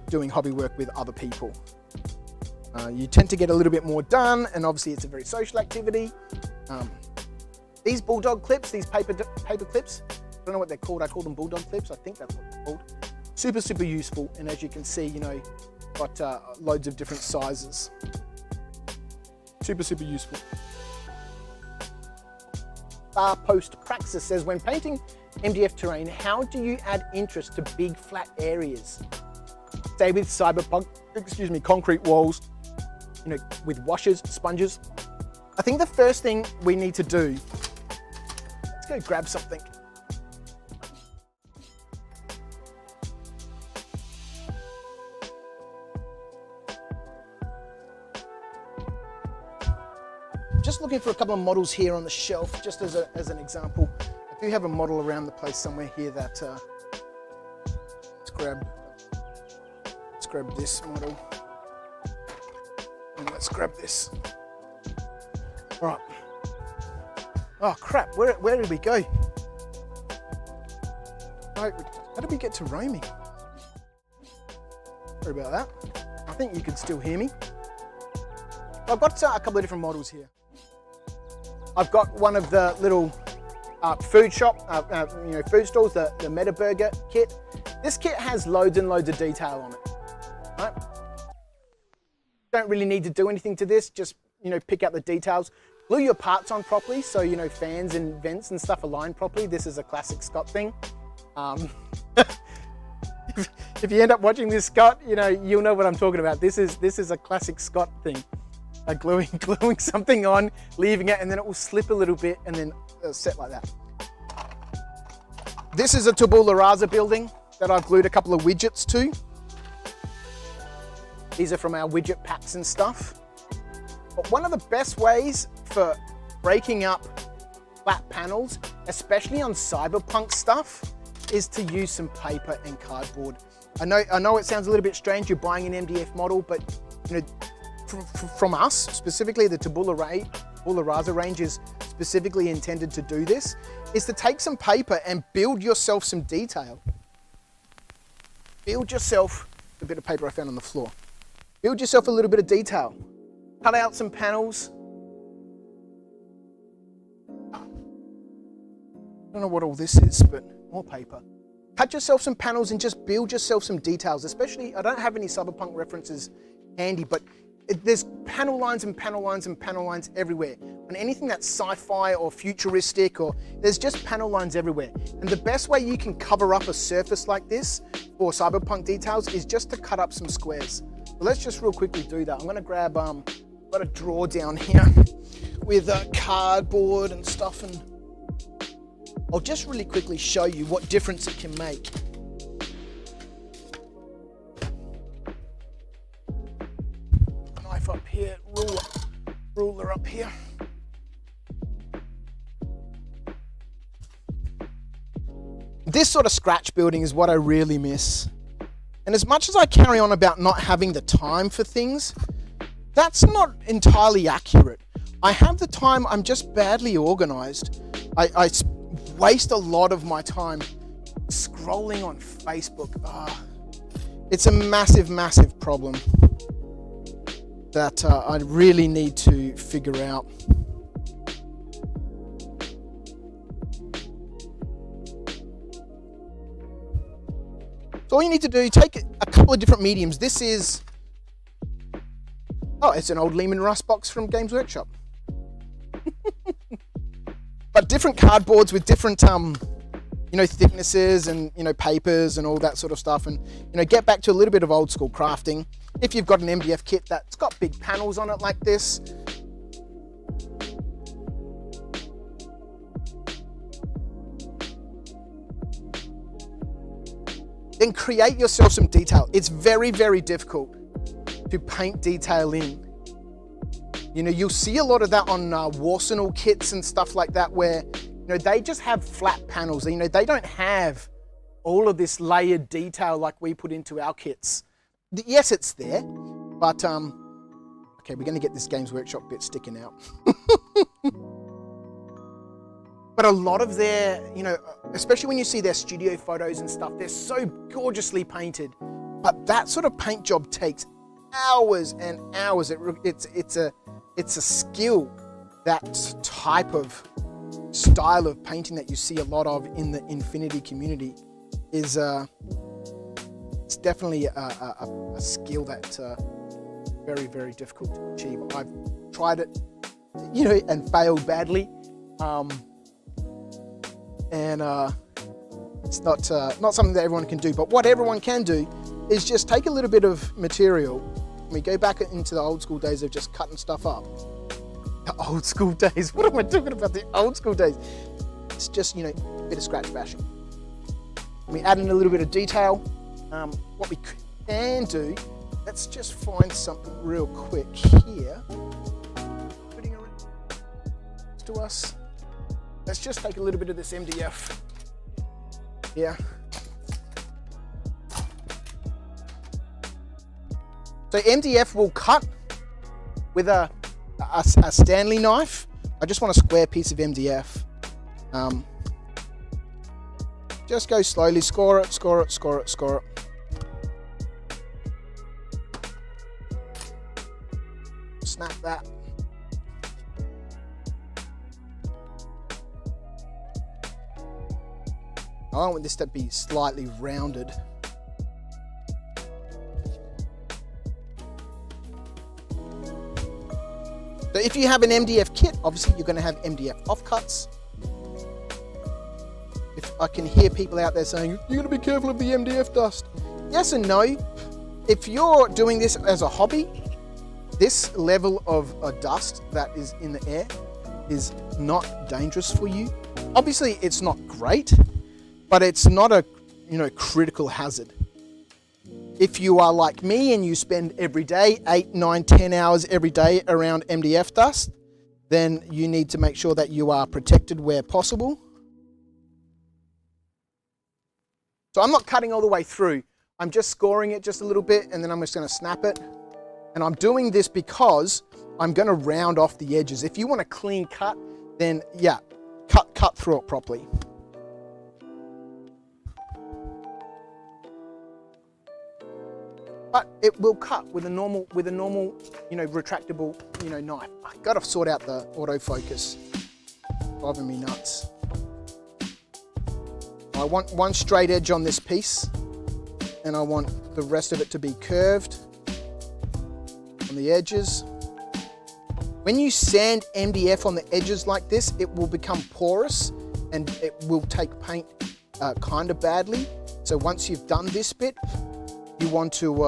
doing hobby work with other people. You tend to get a little bit more done, and obviously it's a very social activity. These bulldog clips, these paper clips, I don't know what they're called. I call them bulldog clips. I think that's what they're called. Super useful, and as you can see, got loads of different sizes. Super useful. Post Praxis says, when painting MDF terrain, how do you add interest to big flat areas? Say with concrete walls, with washers, sponges. I think the first thing we need to do, let's go grab something. Just looking for a couple of models here on the shelf, just as an example. I do have a model around the place somewhere here that, let's grab this model, and let's grab this. All right. Oh crap, where did we go? Right, how did we get to roaming? Sorry about that. I think you can still hear me. I've got a couple of different models here. I've got one of the little food shop, food stalls, the Meta Burger kit. This kit has loads and loads of detail on it. Right? Don't really need to do anything to this. Just pick out the details. Glue your parts on properly, so fans and vents and stuff align properly. This is a classic Scott thing. If you end up watching this, Scott, you'll know what I'm talking about. This is a classic Scott thing. Gluing something on, leaving it, and then it will slip a little bit, and then set like that. This is a tabula rasa building that I've glued a couple of widgets to. These are from our widget packs and stuff. But one of the best ways for breaking up flat panels, especially on cyberpunk stuff, is to use some paper and cardboard. I know it sounds a little bit strange, you're buying an MDF model, but from us, specifically the tabula all the Raza range is specifically intended to do this, is to take some paper and build yourself some detail. Build yourself a bit of paper I found on the floor. Build yourself a little bit of detail. Cut out some panels. I don't know what all this is, but more paper. Cut yourself some panels and just build yourself some details, especially, I don't have any cyberpunk references handy, but there's panel lines and panel lines and panel lines everywhere. On anything that's sci-fi or futuristic, or there's just panel lines everywhere. And the best way you can cover up a surface like this for cyberpunk details is just to cut up some squares. So let's just real quickly do that. I'm gonna grab, got a drawer down here with cardboard and stuff, and I'll just really quickly show you what difference it can make. Knife up here, ruler up here. This sort of scratch building is what I really miss. And as much as I carry on about not having the time for things, that's not entirely accurate. I have the time, I'm just badly organized. I waste a lot of my time scrolling on Facebook. It's a massive, massive problem that I really need to figure out. So all you need to do, take a couple of different mediums. This is, it's an old Lehman Rust box from Games Workshop. But different cardboards with different, thicknesses and, papers and all that sort of stuff. And, get back to a little bit of old school crafting. If you've got an MDF kit that's got big panels on it like this, then create yourself some detail. It's very, very difficult to paint detail in. You'll see a lot of that on Warsenal kits and stuff like that, where, they just have flat panels. They don't have all of this layered detail like we put into our kits. Yes, it's there, but, okay, we're gonna get this Games Workshop bit sticking out. But a lot of their, especially when you see their studio photos and stuff, they're so gorgeously painted. But that sort of paint job takes hours and hours. It's a skill. That type of style of painting that you see a lot of in the Infinity community is it's definitely a skill that's very, very difficult to achieve. I've tried it, and failed badly. And it's not something that everyone can do. But what everyone can do is just take a little bit of material. We go back into the old school days of just cutting stuff up. The old school days. What am I talking about? The old school days. It's just, a bit of scratch bashing. We add in a little bit of detail. What we can do, let's just find something real quick here. Putting it to us. Let's just take a little bit of this MDF here. So MDF will cut with a Stanley knife. I just want a square piece of MDF. Just go slowly, score it, score it, score it, score it. Snap that. I want this to be slightly rounded. So if you have an MDF kit, obviously you're going to have MDF offcuts. If I can hear people out there saying, you're going to be careful of the MDF dust. Yes and no. If you're doing this as a hobby, this level of dust that is in the air is not dangerous for you. Obviously it's not great, but it's not a critical hazard. If you are like me and you spend every day 8, 9, 10 hours every day around MDF dust, then you need to make sure that you are protected where possible. So I'm not cutting all the way through. I'm just scoring it just a little bit, and then I'm just going to snap it. And I'm doing this because I'm going to round off the edges. If you want a clean cut, then yeah, cut through it properly. But it will cut with a normal, retractable, knife. I got to sort out the autofocus. Driving me nuts. I want one straight edge on this piece, and I want the rest of it to be curved on the edges. When you sand MDF on the edges like this, it will become porous and it will take paint kind of badly. So once you've done this bit, you want to,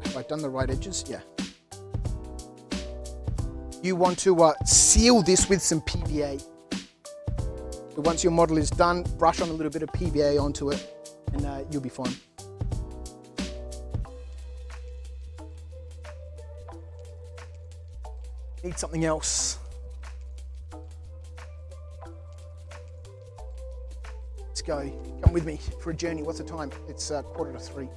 have I done the right edges? Yeah. You want to seal this with some PVA. So once your model is done, brush on a little bit of PVA onto it and you'll be fine. Need something else. Let's go. Come with me for a journey. What's the time? It's 2:45.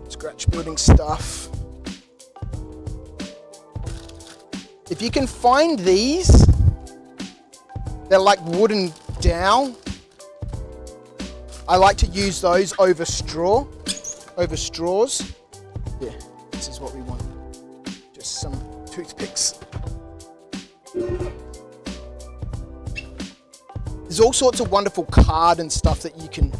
Scratch building stuff. If you can find these, they're like wooden dowel. I like to use those over straws. Yeah, this is what we want. Just some toothpicks. There's all sorts of wonderful card and stuff that you can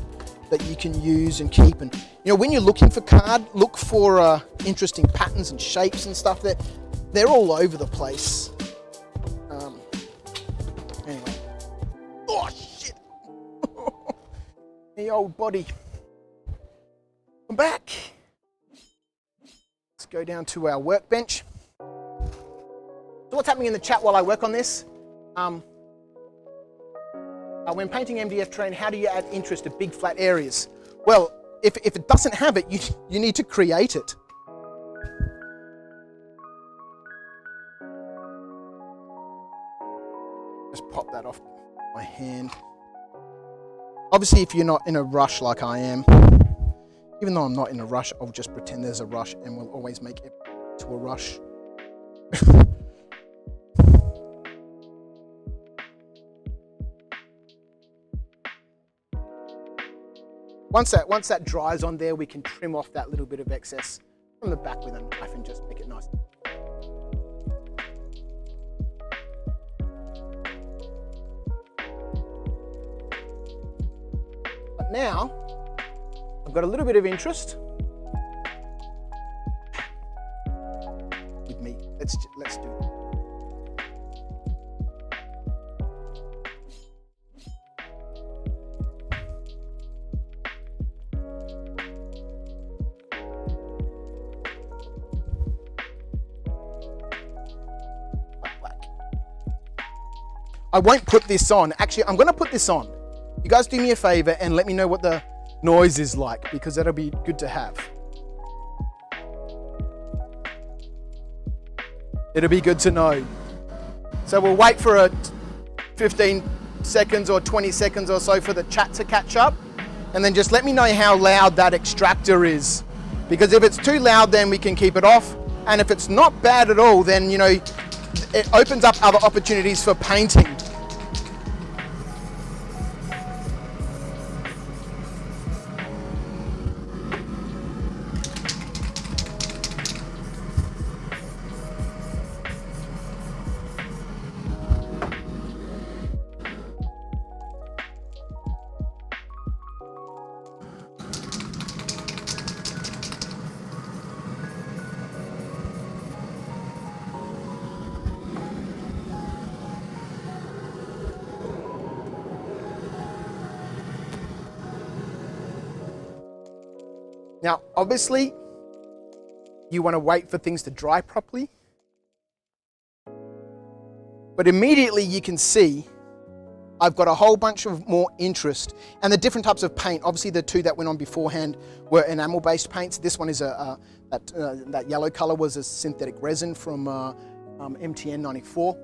use and keep. And when you're looking for card, look for interesting patterns and shapes and stuff. They're all over the place. Anyway. Oh shit! The old body. I'm back. Let's go down to our workbench. So what's happening in the chat while I work on this? When painting MDF terrain, how do you add interest to big flat areas? Well, if it doesn't have it, you need to create it. Just pop that off my hand. Obviously, if you're not in a rush like I am, even though I'm not in a rush, I'll just pretend there's a rush and we'll always make it to a rush. Once that dries on there, we can trim off that little bit of excess from the back with a knife and just make it nice. But now, I've got a little bit of interest with me. Let's do it. I won't put this on. Actually, I'm going to put this on. You guys do me a favor and let me know what the noise is like, because that'll be good to have. It'll be good to know. So we'll wait for a 15 seconds or 20 seconds or so for the chat to catch up, and then just let me know how loud that extractor is. Because if it's too loud, then we can keep it off. And if it's not bad at all, then it opens up other opportunities for painting. Now, obviously, you want to wait for things to dry properly. But immediately you can see I've got a whole bunch of more interest, and the different types of paint. Obviously, the two that went on beforehand were enamel-based paints. This one is that yellow color was a synthetic resin from MTN 94.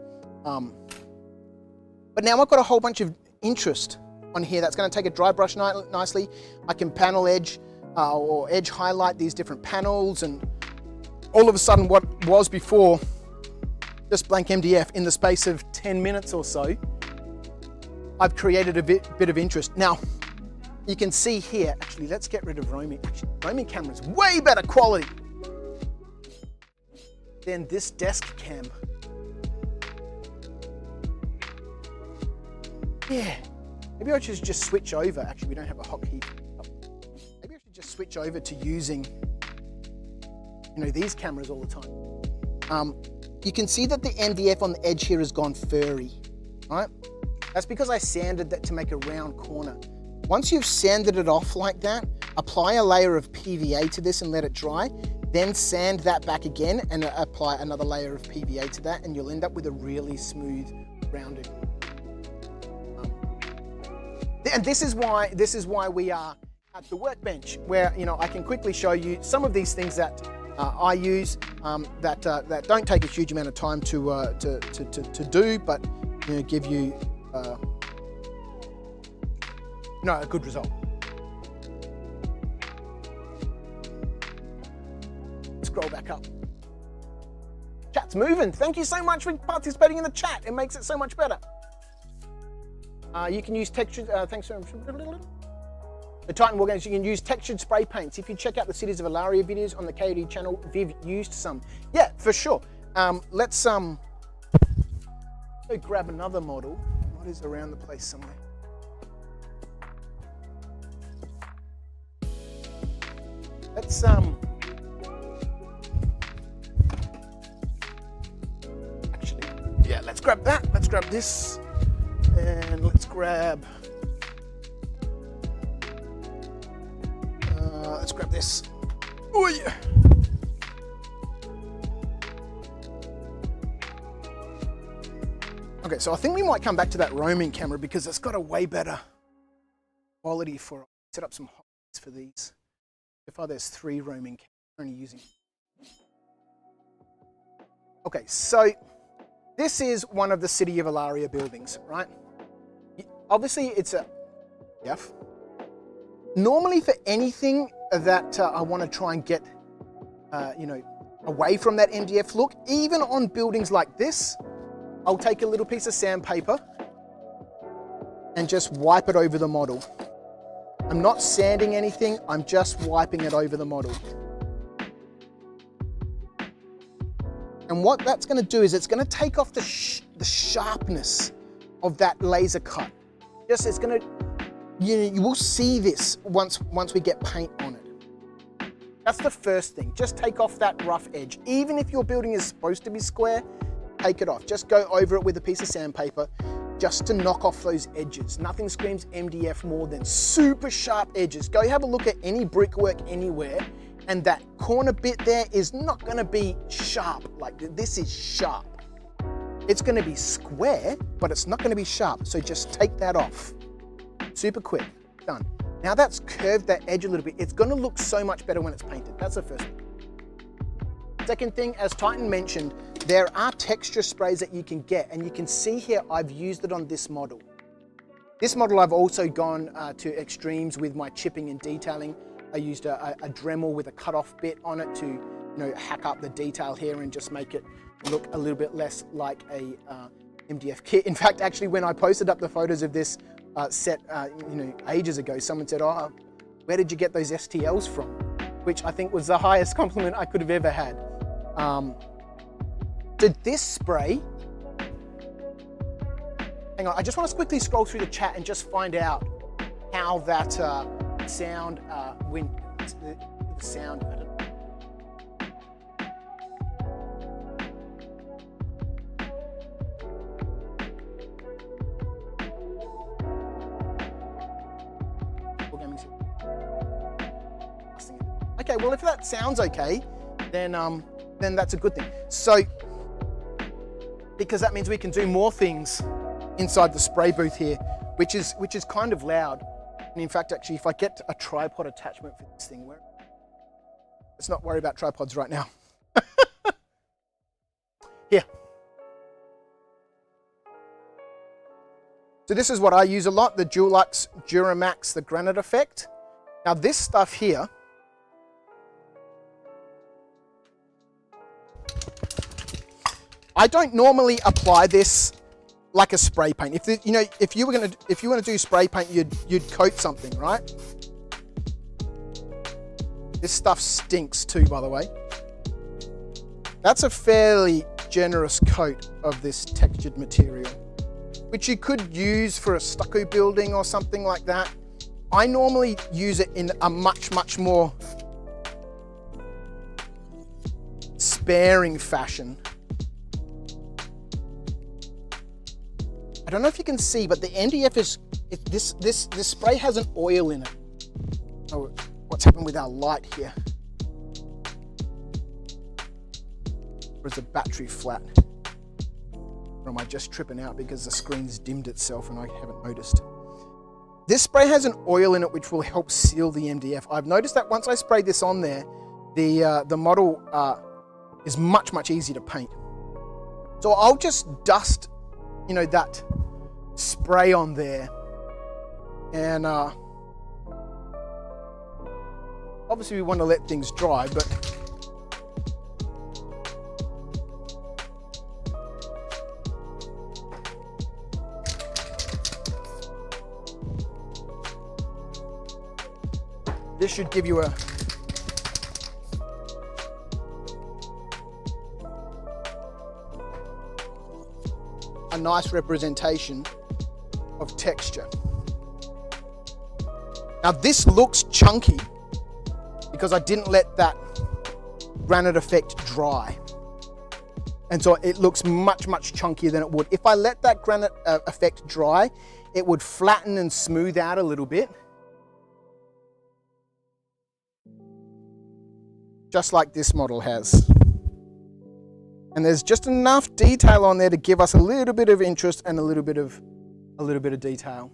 But now I've got a whole bunch of interest on here that's going to take a dry brush nicely. I can panel edge or edge highlight these different panels, and all of a sudden what was before just blank MDF, in the space of 10 minutes or so, I've created a bit of interest. Now, you can see here, actually, let's get rid of roaming. Actually, roaming camera is way better quality than this desk cam. Yeah, maybe I should just switch over. Actually, we don't have a hotkey. Maybe I should just switch over to using, these cameras all the time. You can see that the MDF on the edge here has gone furry, right? That's because I sanded that to make a round corner. Once you've sanded it off like that, apply a layer of PVA to this and let it dry, then sand that back again and apply another layer of PVA to that, and you'll end up with a really smooth, rounded. And this is why we are at the workbench, where I can quickly show you some of these things that I use that don't take a huge amount of time to do, but give you a good result. Scroll back up. Chat's moving. Thank you so much for participating in the chat. It makes it so much better. You can use textured. Thanks so much. The Titan War Games, you can use textured spray paints. If you check out the Cities of Ilaria videos on the KOD channel, Viv used some. Yeah, for sure. Let's go grab another model. What is around the place somewhere? Let's actually, yeah, let's grab that. Let's grab this, and let's grab. Let's grab this. Oh yeah. Okay, so I think we might come back to that roaming camera because it's got a way better quality for. Set up some hots for these. So far, there's 3 roaming cameras. Only using. Okay, so this is one of the City of Ilaria buildings, right? Obviously, it's a. Yep. Normally, for anything that I want to try and get, away from that MDF look, even on buildings like this, I'll take a little piece of sandpaper and just wipe it over the model. I'm not sanding anything, I'm just wiping it over the model. And what that's going to do is it's going to take off the sharpness of that laser cut. It's going to, you will see this once we get paint on it. That's the first thing. Just take off that rough edge. Even if your building is supposed to be square, take it off. Just go over it with a piece of sandpaper just to knock off those edges. Nothing screams MDF more than super sharp edges. Go have a look at any brickwork anywhere, and that corner bit there is not going to be sharp. Like this is sharp. It's going to be square, but it's not going to be sharp. So just take that off. Super quick. Done. Now that's curved that edge a little bit. It's going to look so much better when it's painted. That's the first thing. Second thing, as Titan mentioned, there are texture sprays that you can get, and you can see here I've used it on this model. This model I've also gone to extremes with my chipping and detailing. I used a Dremel with a cut-off bit on it to hack up the detail here and just make it look a little bit less like a MDF kit. In fact, actually, when I posted up the photos of this set ages ago, someone said, "Oh, where did you get those STLs from?" Which I think was the highest compliment I could have ever had. Did this spray, hang on, I just want to quickly scroll through the chat and just find out how that sound, when the sound, I don't know. Okay, well, if that sounds okay, then that's a good thing. So, because that means we can do more things inside the spray booth here, which is kind of loud. And in fact, actually, if I get a tripod attachment for this thing, let's not worry about tripods right now. Here. So this is what I use a lot, the Dulux Duramax, the granite effect. Now this stuff here, I don't normally apply this like a spray paint. If you were going to do spray paint, you'd coat something, right? This stuff stinks too, by the way. That's a fairly generous coat of this textured material, which you could use for a stucco building or something like that. I normally use it in a much more sparing fashion. I don't know if you can see, but the MDF this spray has an oil in it. Oh, what's happened with our light here? Or is the battery flat? Or am I just tripping out because the screen's dimmed itself and I haven't noticed? This spray has an oil in it which will help seal the MDF. I've noticed that once I spray this on there, the model is much easier to paint. So I'll just dust, that spray on there, and obviously we want to let things dry, but this should give you a nice representation of texture. Now this looks chunky because I didn't let that granite effect dry. And so it looks much chunkier than it would. If I let that granite effect dry, it would flatten and smooth out a little bit. Just like this model has. And there's just enough detail on there to give us a little bit of interest and a little bit of detail.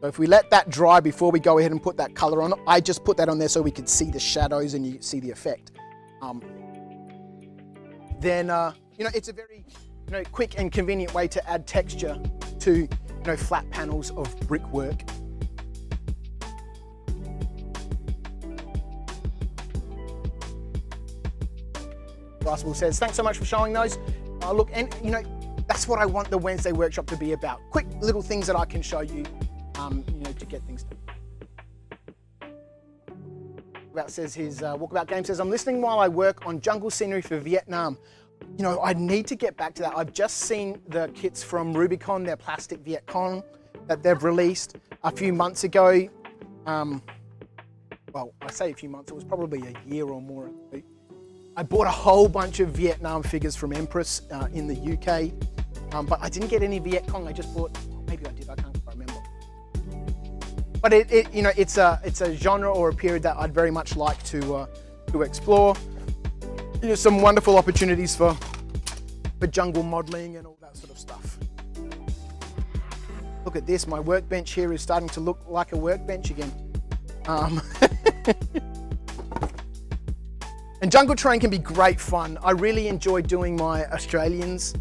So if we let that dry before we go ahead and put that color on, I just put that on there so we could see the shadows and you see the effect. Then it's a very quick and convenient way to add texture to flat panels of brickwork. Glassable says, thanks so much for showing those. Look, and that's what I want the Wednesday workshop to be about. Quick little things that I can show you, to get things done. Walkabout Game says, I'm listening while I work on jungle scenery for Vietnam. I need to get back to that. I've just seen the kits from Rubicon, their plastic Viet Cong that they've released a few months ago. Well, I say a few months, it was probably a year or more ago. I bought a whole bunch of Vietnam figures from Empress in the UK, but I didn't get any Viet Cong. I just bought, maybe I did, I can't quite remember. But it's a genre or a period that I'd very much like to explore. Some wonderful opportunities for jungle modeling and all that sort of stuff. Look at this, my workbench here is starting to look like a workbench again. And jungle terrain can be great fun. I really enjoyed doing my Australians.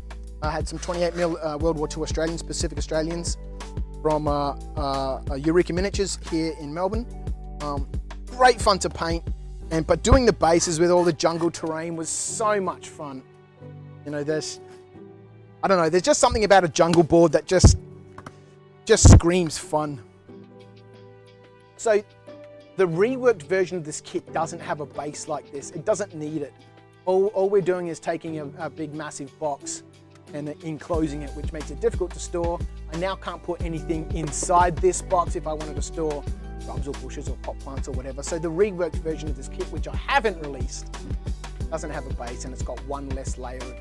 I had some 28mm World War II Australians, Pacific Australians, from Eureka Miniatures here in Melbourne. Great fun to paint, but doing the bases with all the jungle terrain was so much fun. There's just something about a jungle board that just screams fun. So the reworked version of this kit doesn't have a base like this. It doesn't need it. All we're doing is taking a big massive box and enclosing it, which makes it difficult to store. I now can't put anything inside this box if I wanted to store shrubs or bushes or pot plants or whatever. So the reworked version of this kit, which I haven't released, doesn't have a base and it's got one less layer of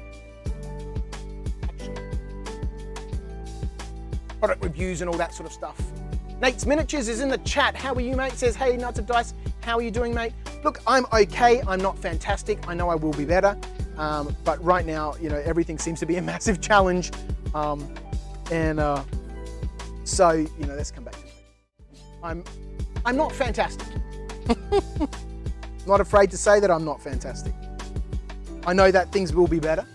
product reviews and all that sort of stuff. Nate's Miniatures is in the chat. How are you, mate? Says, hey, Nuts of Dice. How are you doing, mate? Look, I'm okay. I'm not fantastic. I know I will be better. But right now, everything seems to be a massive challenge So, let's come back to it. I'm not fantastic. Not afraid to say that I'm not fantastic. I know that things will be better.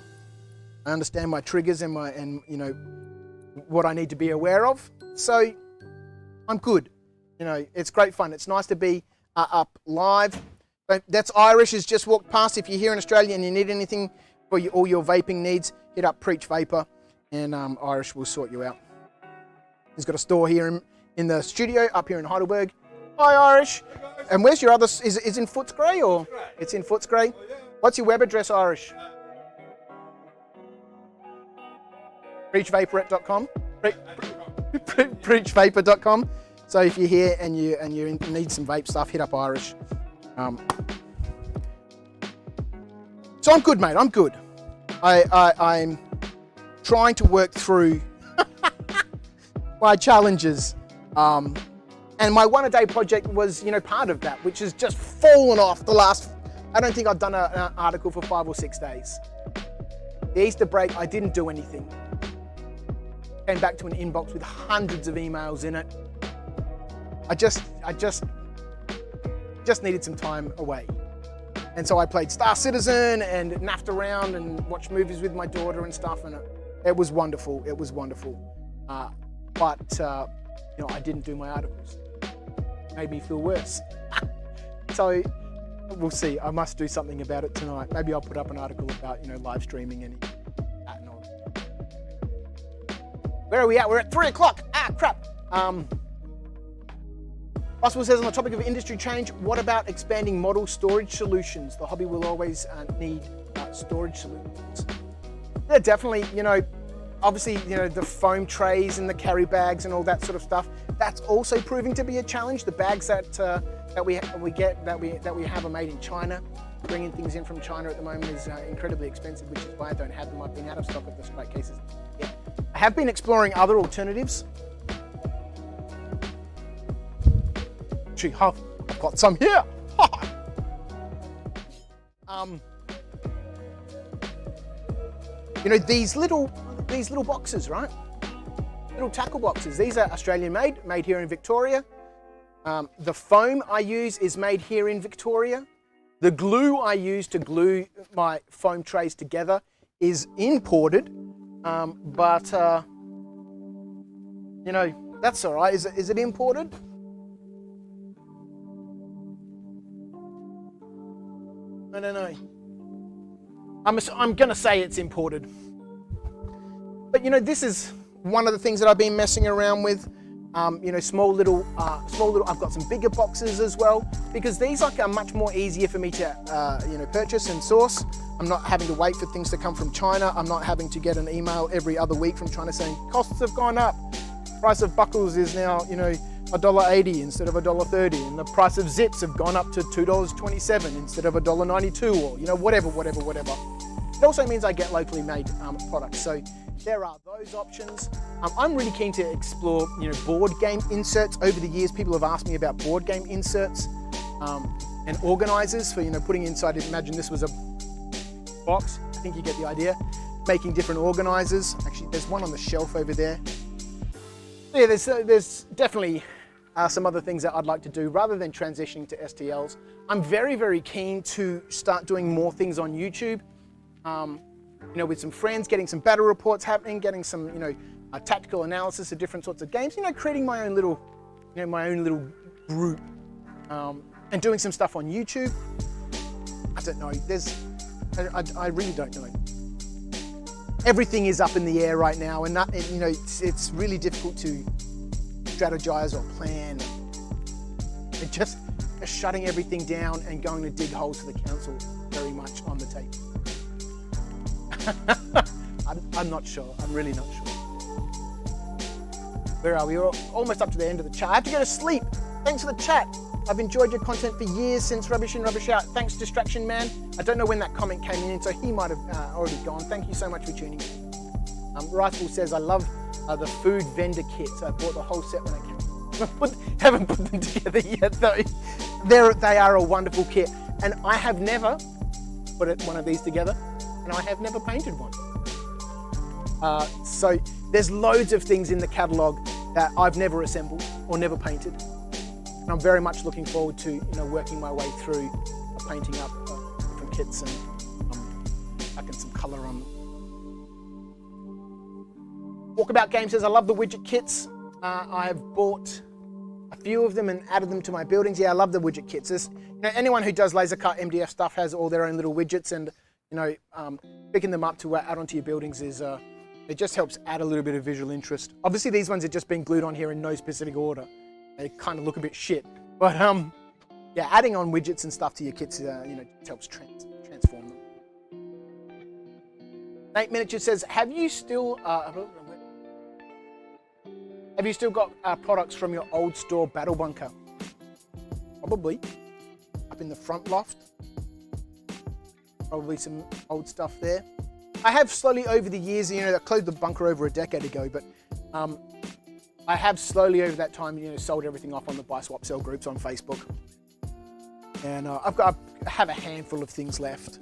I understand my triggers and what I need to be aware of. So I'm good. It's great fun. It's nice to be up live. That's Irish has just walked past. If you're here in Australia and you need anything for all your vaping needs, hit up Preach Vapor and Irish will sort you out. He's got a store here in the studio up here in Heidelberg. Hi, Irish. And where's your other? Is in Footscray or? It's in Footscray. What's your web address, Irish? Preachvaporette.com. Preachvapor.com. So if you're here and you need some vape stuff, hit up Irish. So I'm good, mate. I'm good. I'm trying to work through my challenges. And my one-a-day project was, part of that, which has just fallen off the last, I don't think I've done an article for 5 or 6 days. The Easter break, I didn't do anything. Came back to an inbox with hundreds of emails in it. I just needed some time away. And so I played Star Citizen and naffed around and watched movies with my daughter and stuff. And it was wonderful. It was wonderful. But I didn't do my articles. Made me feel worse. So we'll see. I must do something about it tonight. Maybe I'll put up an article about, live streaming and that and all. Where are we at? We're at 3 o'clock. Crap. Oswald says, on the topic of industry change, what about expanding model storage solutions? The hobby will always need storage solutions. Yeah, definitely, obviously, the foam trays and the carry bags and all that sort of stuff. That's also proving to be a challenge. The bags that we have are made in China. Bringing things in from China at the moment is incredibly expensive, which is why I don't have them. I've been out of stock of the straight cases. Yeah. I have been exploring other alternatives. Actually, I've got some here. These little boxes, right? Little tackle boxes. These are Australian made here in Victoria. The foam I use is made here in Victoria. The glue I use to glue my foam trays together is imported, but that's all right. Is it imported? I don't know. I'm going to say it's imported. But this is one of the things that I've been messing around with. Small little. I've got some bigger boxes as well because these are much more easier for me to purchase and source. I'm not having to wait for things to come from China. I'm not having to get an email every other week from China saying costs have gone up. Price of buckles is now $1.80 instead of $1.30, and the price of zips have gone up to $2.27 instead of $1.92, or whatever. It also means I get locally made products. So there are those options. I'm really keen to explore, board game inserts. Over the years, people have asked me about board game inserts and organizers for, putting inside. Imagine this was a box. I think you get the idea. Making different organizers. Actually, there's one on the shelf over there. So yeah, there's definitely some other things that I'd like to do rather than transitioning to STLs. I'm very, very keen to start doing more things on YouTube. With some friends, getting some battle reports happening, getting some, tactical analysis of different sorts of games. Creating my own little, group, and doing some stuff on YouTube. I don't know. I really don't know. Everything is up in the air right now, and it's really difficult to strategize or plan. And just shutting everything down and going to dig holes for the council very much on the table. I'm not sure. I'm really not sure. Where are we? We're almost up to the end of the chat. I have to go to sleep. Thanks for the chat. I've enjoyed your content for years since Rubbish In, Rubbish Out. Thanks, Distraction Man. I don't know when that comment came in, so he might have already gone. Thank you so much for tuning in. Rifle says, I love the food vendor kits. I bought the whole set when I came. Haven't put them together yet, though. They are a wonderful kit. And I have never put one of these together, and I have never painted one. So there's loads of things in the catalogue that I've never assembled or never painted. And I'm very much looking forward to working my way through painting up different kits and packing some colour on. Walkabout Game says, I love the widget kits. I have bought a few of them and added them to my buildings. Yeah, I love the widget kits. Anyone who does laser cut MDF stuff has all their own little widgets, and picking them up to add onto your buildings is it just helps add a little bit of visual interest. Obviously these ones are just being glued on here in no specific order. They kind of look a bit shit, but yeah, adding on widgets and stuff to your kits just helps transform them. Nate Miniature says, have you still got products from your old store Battle Bunker? Probably. Up in the front loft. Probably some old stuff there. I have slowly over the years, I closed the bunker over a decade ago, but I have slowly over that time, sold everything off on the buy, swap, sell groups on Facebook. And I have a handful of things left.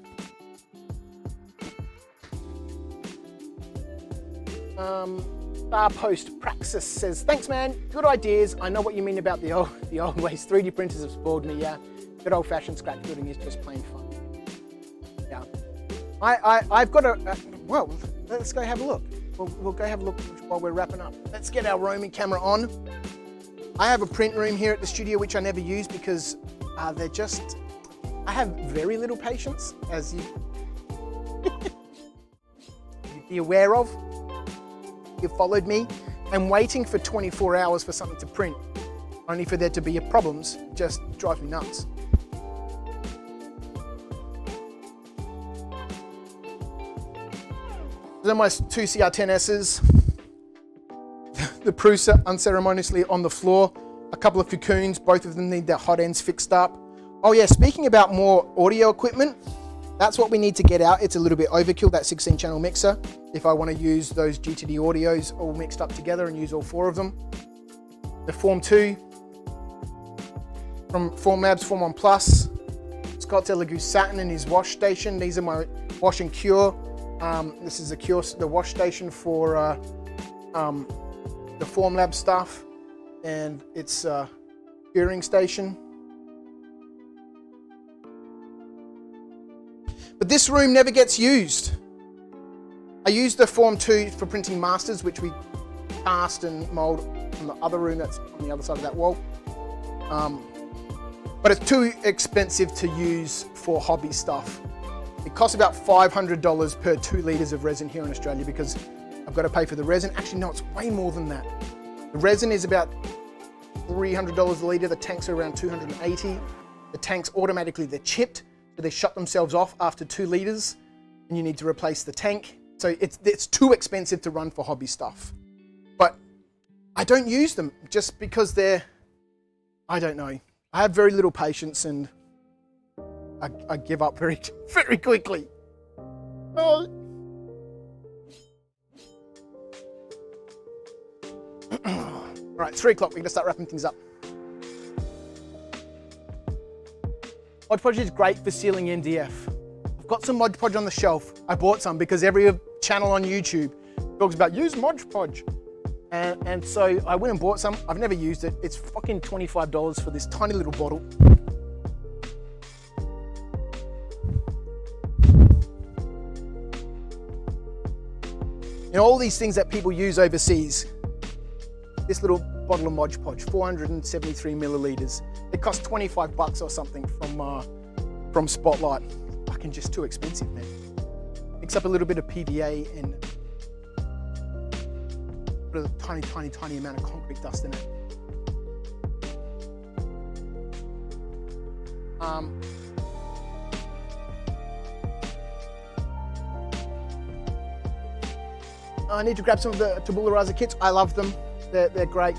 Star Post Praxis says, thanks man, good ideas. I know what you mean about the old ways. 3D printers have spoiled me, yeah. Good old fashioned scratch building is just plain fun. Yeah. I've got well, let's go have a look. We'll go have a look while we're wrapping up. Let's get our roaming camera on. I have a print room here at the studio, which I never use because I have very little patience, as you'd be aware of. You've followed me. I'm waiting for 24 hours for something to print, only for there to be problems. It just drives me nuts. These are my two CR10Ss. The Prusa unceremoniously on the floor. A couple of cocoons, both of them need their hot ends fixed up. Oh yeah, speaking about more audio equipment, that's what we need to get out. It's a little bit overkill, that 16 channel mixer. If I want to use those GTD audios all mixed up together and use all four of them. The Form 2 from Formlabs, Form 1 Plus. Scott Elegoo Satin and his wash station. These are my wash and cure. This is the wash station for the Formlabs stuff, and it's a curing station. But this room never gets used. I use the Form 2 for printing masters, which we cast and mold from the other room that's on the other side of that wall. But it's too expensive to use for hobby stuff. It costs about $500 per 2 litres of resin here in Australia because I've got to pay for the resin. Actually, no, it's way more than that. The resin is about $300 a litre. The tanks are around $280. The tanks automatically, they're chipped, so they shut themselves off after 2 litres, and you need to replace the tank. So it's too expensive to run for hobby stuff. But I don't use them just because I don't know. I have very little patience and I give up very, very quickly. Oh. All right, 3 o'clock, we're gonna start wrapping things up. Mod Podge is great for sealing MDF. I've got some Mod Podge on the shelf. I bought some because every channel on YouTube talks about use Mod Podge. And so I went and bought some. I've never used it. It's fucking $25 for this tiny little bottle. All these things that people use overseas. This little bottle of Mod Podge, 473 milliliters. It costs 25 bucks or something from Spotlight. Fucking just too expensive, man. Mix up a little bit of PVA and put a tiny, tiny, tiny amount of concrete dust in it. I need to grab some of the Tabula Rasa kits. I love them. They're great.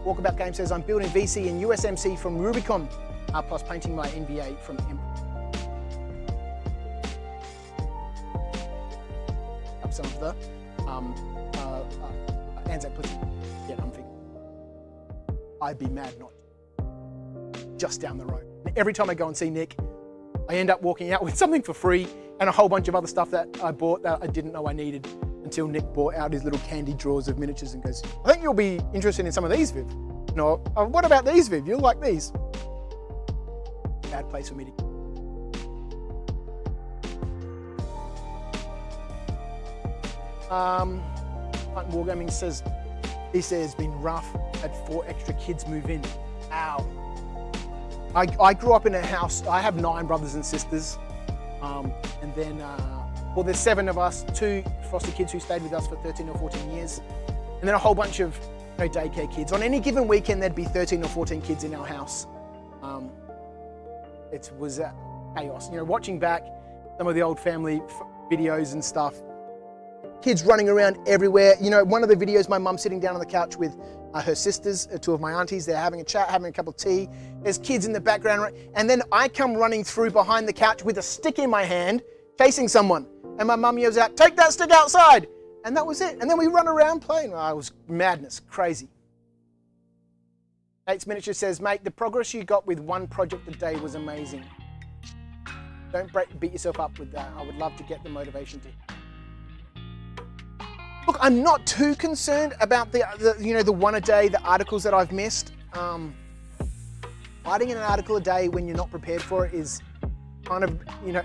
Walkabout Game says, I'm building VC and USMC from Rubicon, plus painting my NVA from Emperor. Up some of the Anzac Pussy. Yeah, I'm thinking, I'd be mad not just down the road. And every time I go and see Nick, I end up walking out with something for free and a whole bunch of other stuff that I bought that I didn't know I needed until Nick brought out his little candy drawers of miniatures and goes, I think you'll be interested in some of these, Viv. No, what about these, Viv? You'll like these. Bad place for me to. Martin Wargaming says, he says it's been rough. Had 4 extra kids move in. Ow. I grew up in a house. I have 9 brothers and sisters. And then, well, there's 7 of us, 2 foster kids who stayed with us for 13 or 14 years. And then a whole bunch of daycare kids. On any given weekend, there'd be 13 or 14 kids in our house. It was chaos. You know, watching back some of the old family videos and stuff, kids running around everywhere. You know, one of the videos, my mum sitting down on the couch with her sisters, 2 of my aunties, they're having a chat, having a cup of tea. There's kids in the background. And then I come running through behind the couch with a stick in my hand, chasing someone. And my mum yells out, take that stick outside. And that was it. And then we run around playing. Oh, it was madness, crazy. Nate's Miniature says, mate, the progress you got with 1 project a day was amazing. Don't beat yourself up with that. I would love to get the motivation to. Look, I'm not too concerned about the 1 a day, the articles that I've missed. Writing an article a day when you're not prepared for it is kind of,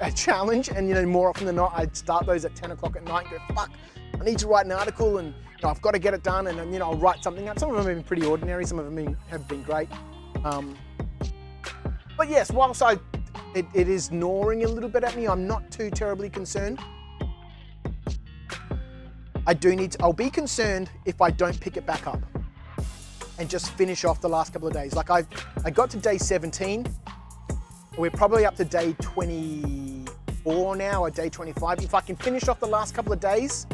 a challenge. And, more often than not, I'd start those at 10 o'clock at night and go, fuck, I need to write an article and I've got to get it done. And, I'll write something up. Some of them have been pretty ordinary. Some of them have been great. But yes, whilst it is gnawing a little bit at me, I'm not too terribly concerned. I'll be concerned if I don't pick it back up and just finish off the last couple of days. Like I got to day 17. We're probably up to day 24 now, or day 25. If I can finish off the last couple of days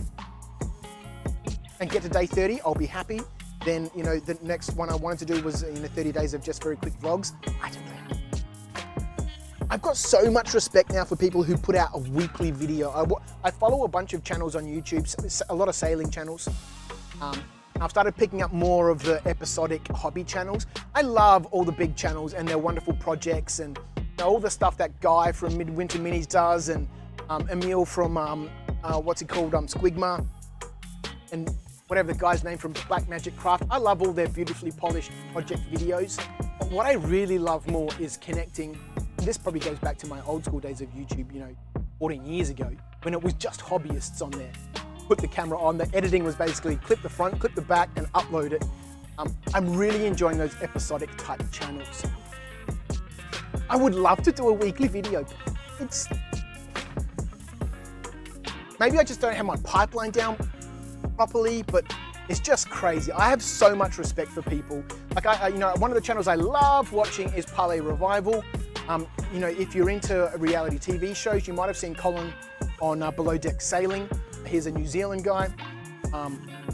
and get to day 30, I'll be happy. Then, the next one I wanted to do was, 30 days of just very quick vlogs. I don't know. I've got so much respect now for people who put out a weekly video. I follow a bunch of channels on YouTube, a lot of sailing channels. I've started picking up more of the episodic hobby channels. I love all the big channels and their wonderful projects and all the stuff that Guy from Midwinter Minis does and Emil from, Squigma and whatever the guy's name from Black Magic Craft. I love all their beautifully polished project videos. But what I really love more is connecting. This probably goes back to my old school days of YouTube, 14 years ago, when it was just hobbyists on there. Put the camera on, the editing was basically clip the front, clip the back, and upload it. I'm really enjoying those episodic type channels. I would love to do a weekly video. Maybe I just don't have my pipeline down properly, but it's just crazy. I have so much respect for people. Like one of the channels I love watching is Parlay Revival. If you're into reality TV shows, you might have seen Colin on Below Deck Sailing. He's a New Zealand guy.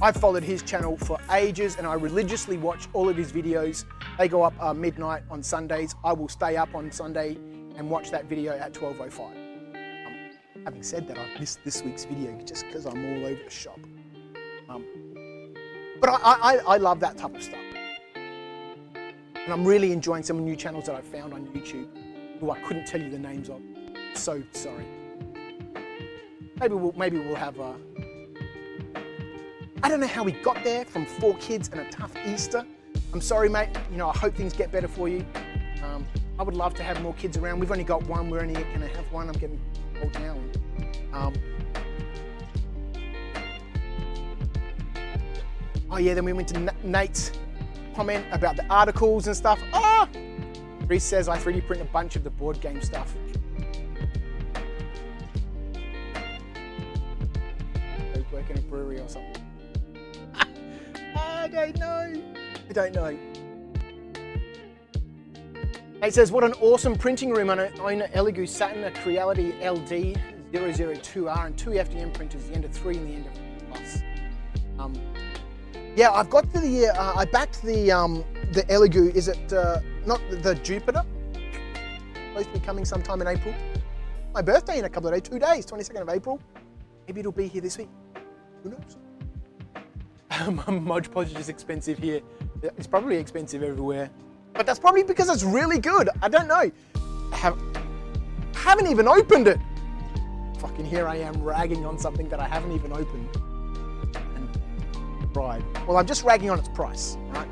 I've followed his channel for ages and I religiously watch all of his videos. They go up midnight on Sundays. I will stay up on Sunday and watch that video at 12:05. Having said that, I've missed this week's video just because I'm all over the shop. But I love that type of stuff. And I'm really enjoying some new channels that I've found on YouTube who I couldn't tell you the names of. So sorry. Maybe we'll have I don't know how we got there from 4 kids and a tough Easter. I'm sorry, mate. I hope things get better for you. I would love to have more kids around. We've only got 1. We're only going to have 1. I'm getting old now. Oh yeah, then we went to Nate's comment about the articles and stuff. Reese says I 3D print a bunch of the board game stuff. They work in a brewery or something. I don't know. Nate says, what an awesome printing room. I own an Elegoo Saturn, a Creality LD 002R and 2 FDM printers, the end of 3 and the end of 3+. Yeah, I've got the, I backed the Elegoo, is it not the Jupiter? Supposed to be coming sometime in April. My birthday in a couple of days, 2 days, 22nd of April. Maybe it'll be here this week. Who knows? Mod Podge is expensive here. It's probably expensive everywhere. But that's probably because it's really good. I don't know. Haven't even opened it. Fucking here I am ragging on something that I haven't even opened. Right. Well, I'm just ragging on its price, right?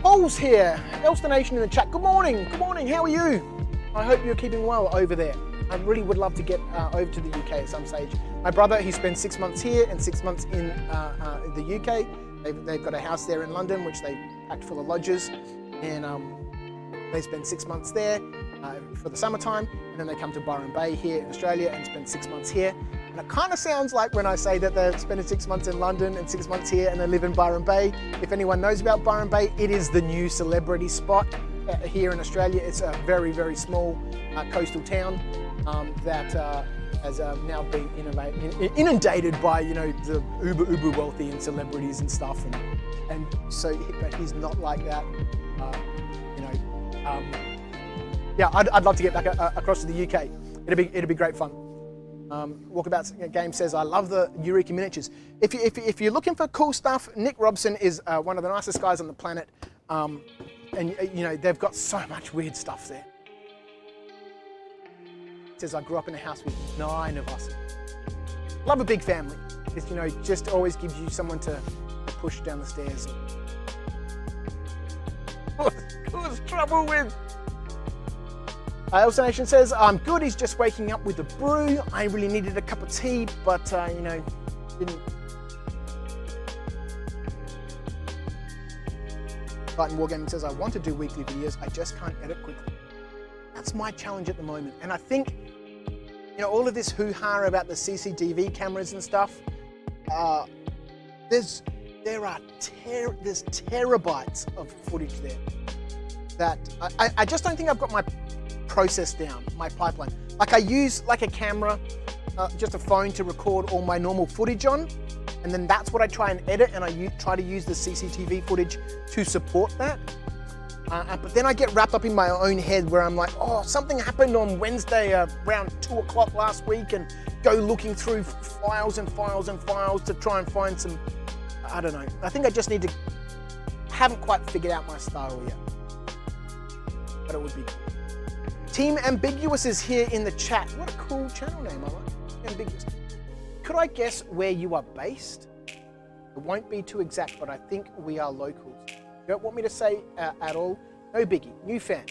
Paul's here. Elster Nation in the chat. Good morning. Good morning. How are you? I hope you're keeping well over there. I really would love to get over to the UK at some stage. My brother, he spends 6 months here and 6 months in the UK. They've got a house there in London, which they packed full of lodges, and they spend 6 months there for the summertime, and then they come to Byron Bay here in Australia and spend 6 months here. And it kind of sounds like when I say that they're spending 6 months in London and 6 months here and they live in Byron Bay. If anyone knows about Byron Bay, it is the new celebrity spot here in Australia. It's a very, very small coastal town that has now been inundated by, you know, the uber wealthy and celebrities and stuff. And so, but he's not like that, you know. Yeah, I'd love to get back across to the UK. It'd be great fun. Walkabout Game says, I love the Eureka miniatures. If you're looking for cool stuff, Nick Robson is one of the nicest guys on the planet. And you know, they've got so much weird stuff there. He says, I grew up in a house with 9 of us. Love a big family. It's, you know, just always gives you someone to push down the stairs. Cause trouble with. Elsa Nation says, I'm good, he's just waking up with a brew. I really needed a cup of tea, but, you know, didn't. Titan Wargaming says, I want to do weekly videos, I just can't edit quickly. That's my challenge at the moment. And I think, you know, all of this hoo-ha about the CCTV cameras and stuff, there's terabytes of footage there that I just don't think I've got my process down, my pipeline. Like I use like a camera, just a phone to record all my normal footage on, and then that's what I try and edit, and I try to use the CCTV footage to support that. But then I get wrapped up in my own head where I'm like, oh, something happened on Wednesday around 2 o'clock last week, and go looking through files and files and files to try and find some, I don't know. I think I just need to, haven't quite figured out my style yet, but it would be cool. Team Ambiguous is here in the chat. What a cool channel name, I like. Ambiguous. Could I guess where you are based? It won't be too exact, but I think we are locals. You don't want me to say at all? No biggie, new fan.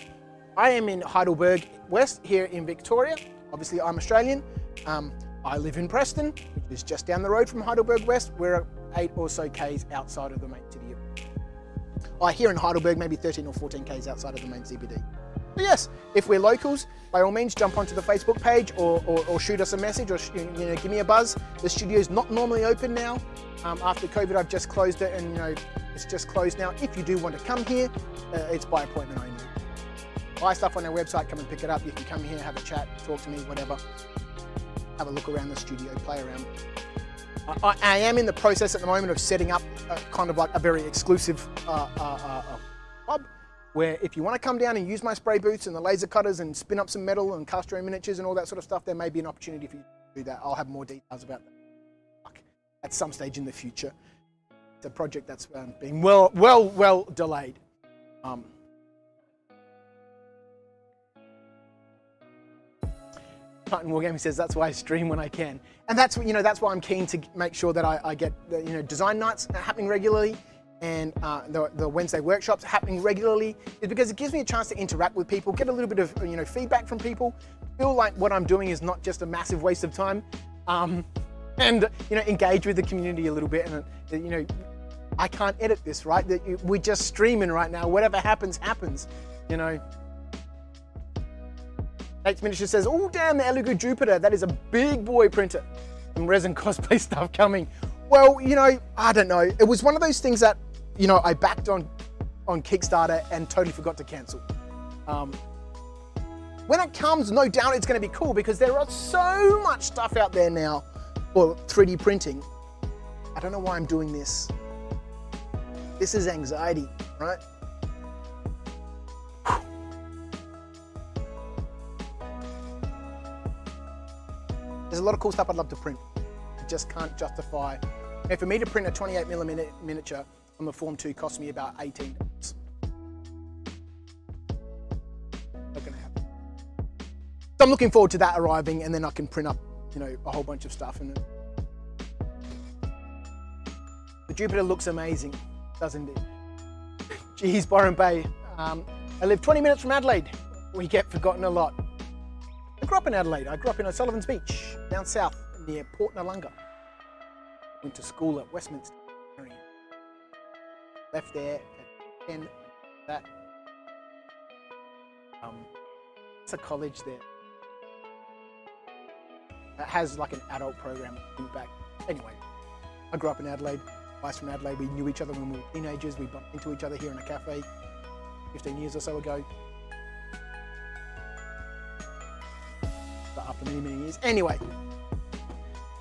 I am in Heidelberg West here in Victoria. Obviously I'm Australian. I live in Preston, which is just down the road from Heidelberg West. We're 8 or so Ks outside of the main city. Here in Heidelberg, maybe 13 or 14 Ks outside of the main CBD. But yes, if we're locals, by all means, jump onto the Facebook page or shoot us a message, or you know, give me a buzz. The studio's not normally open now. After COVID, I've just closed it, and you know, it's just closed now. If you do want to come here, it's by appointment only. Buy stuff on our website, come and pick it up. You can come here, have a chat, talk to me, whatever. Have a look around the studio, play around. I am in the process at the moment of setting up kind of like a very exclusive club, where if you want to come down and use my spray booths and the laser cutters and spin up some metal and cast your own miniatures and all that sort of stuff, there may be an opportunity for you to do that. I'll have more details about that at some stage in the future. It's a project that's been well delayed. Titan Wargaming says that's why I stream when I can, and that's, you know, that's why I'm keen to make sure that I get the, you know, design nights happening regularly, and the Wednesday workshops happening regularly, is because it gives me a chance to interact with people, get a little bit of, you know, feedback from people, feel like what I'm doing is not just a massive waste of time, and you know, engage with the community a little bit. And you know, I can't edit this, right? We're just streaming right now. Whatever happens, happens. You know. Nate's Miniature says, oh damn, the Elugu Jupiter, that is a big boy printer. Some resin cosplay stuff coming. Well, you know, I don't know. It was one of those things that, you know, I backed on Kickstarter and totally forgot to cancel. When it comes, no doubt it's going to be cool, because there are so much stuff out there now for 3D printing. I don't know why I'm doing this. This is anxiety, right? There's a lot of cool stuff I'd love to print. I just can't justify. You know, for me to print a 28mm miniature on the Form 2 cost me about $18. Not gonna happen. So I'm looking forward to that arriving, and then I can print up, you know, a whole bunch of stuff. And Jupiter looks amazing, doesn't it? Geez, Byron Bay. I live 20 minutes from Adelaide. We get forgotten a lot. I grew up in Adelaide. I grew up in O'Sullivan's Beach, down south near Port Noarlunga. Went to school at Westminster. Left there at 10. It's a college there. It has like an adult program. Back. Anyway, I grew up in Adelaide. Guys from Adelaide, we knew each other when we were teenagers. We bumped into each other here in a cafe 15 years or so ago. But after many, many years. Anyway,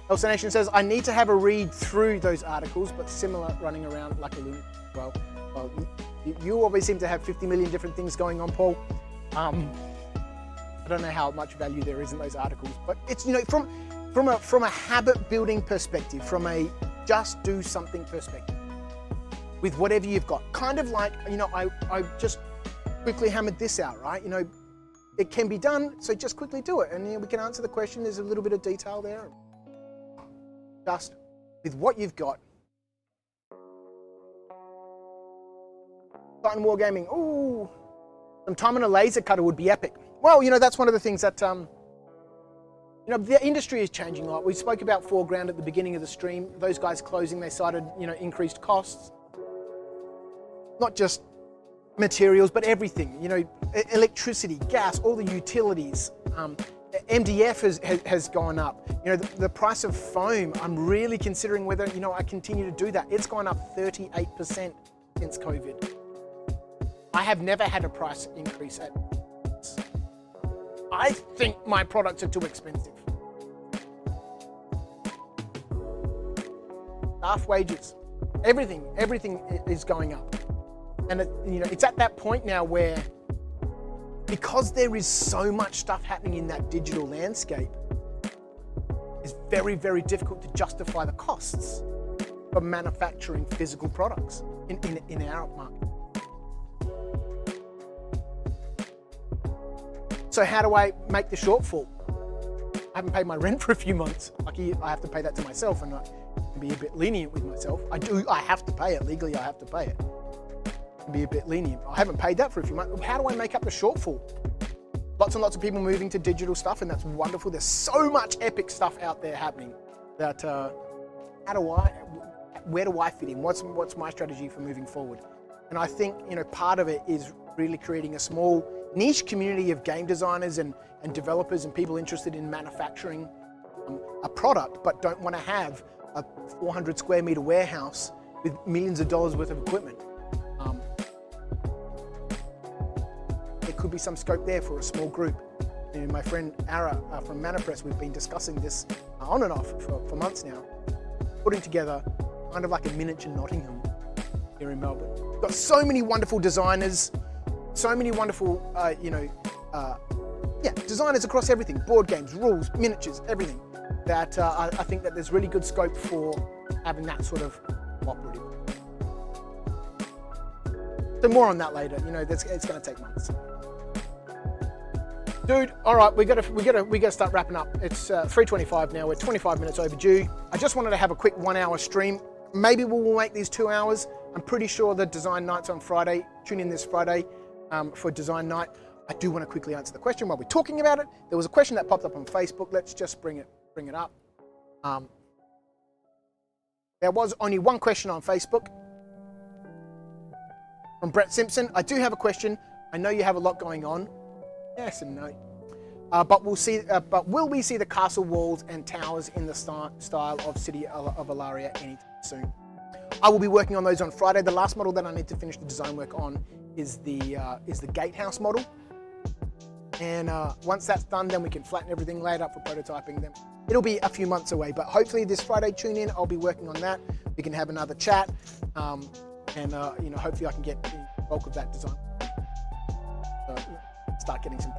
Elsa Nation says, I need to have a read through those articles, but similar running around like a lunatic as well. Well, you always seem to have 50 million different things going on, Paul. I don't know how much value there is in those articles, but it's, you know, from a habit building perspective, from a just do something perspective, with whatever you've got. Kind of like, you know, I just quickly hammered this out, right? You know, it can be done, so just quickly do it. And you know, we can answer the question. There's a little bit of detail there. Just with what you've got. Titan Wargaming, ooh, some time on a laser cutter would be epic. Well, you know, that's one of the things that, you know, the industry is changing a lot. We spoke about Foreground at the beginning of the stream. Those guys closing, they cited, you know, increased costs. Not just materials, but everything, you know, electricity, gas, all the utilities. MDF has gone up. You know, the price of foam, I'm really considering whether, you know, I continue to do that. It's gone up 38% since COVID. I have never had a price increase at this. I think my products are too expensive. Staff wages, everything is going up. And you know, it's at that point now where, because there is so much stuff happening in that digital landscape, it's very, very difficult to justify the costs of manufacturing physical products in our market. So how do I make the shortfall? I haven't paid my rent for a few months. Lucky I have to pay that to myself, and I can be a bit lenient with myself. I have to pay it. Legally, I have to pay it. Be a bit lenient. I haven't paid that for a few months. How do I make up the shortfall? Lots and lots of people moving to digital stuff, and that's wonderful. There's so much epic stuff out there happening that where do I fit in? What's my strategy for moving forward? And I think, you know, part of it is really creating a small niche community of game designers and developers and people interested in manufacturing a product, but don't want to have a 400 square meter warehouse with millions of dollars worth of equipment. There could be some scope there for a small group. And my friend Ara from Manapress, we've been discussing this on and off for months now, putting together kind of like a miniature Nottingham here in Melbourne. We've got so many wonderful designers, so many wonderful, designers across everything, board games, rules, miniatures, everything, that I think that there's really good scope for having that sort of cooperative. So more on that later, you know, it's going to take months. Dude, all right, we gotta start wrapping up. It's 3:25 now. We're 25 minutes overdue. I just wanted to have a quick 1 hour stream. Maybe we'll make these 2 hours. I'm pretty sure the design night's on Friday. Tune in this Friday for design night. I do want to quickly answer the question while we're talking about it. There was a question that popped up on Facebook. Let's just bring it up. There was only one question on Facebook from Brett Simpson. I do have a question. I know you have a lot going on. Yes and no. But will we see the castle walls and towers in the style of City of Ilaria anytime soon? I will be working on those on Friday. The last model that I need to finish the design work on is the gatehouse model. And once that's done, then we can flatten everything, lay it up for prototyping. Then it'll be a few months away, but hopefully this Friday, tune in. I'll be working on that. We can have another chat, and you know, hopefully I can get the bulk of that design. Start getting some.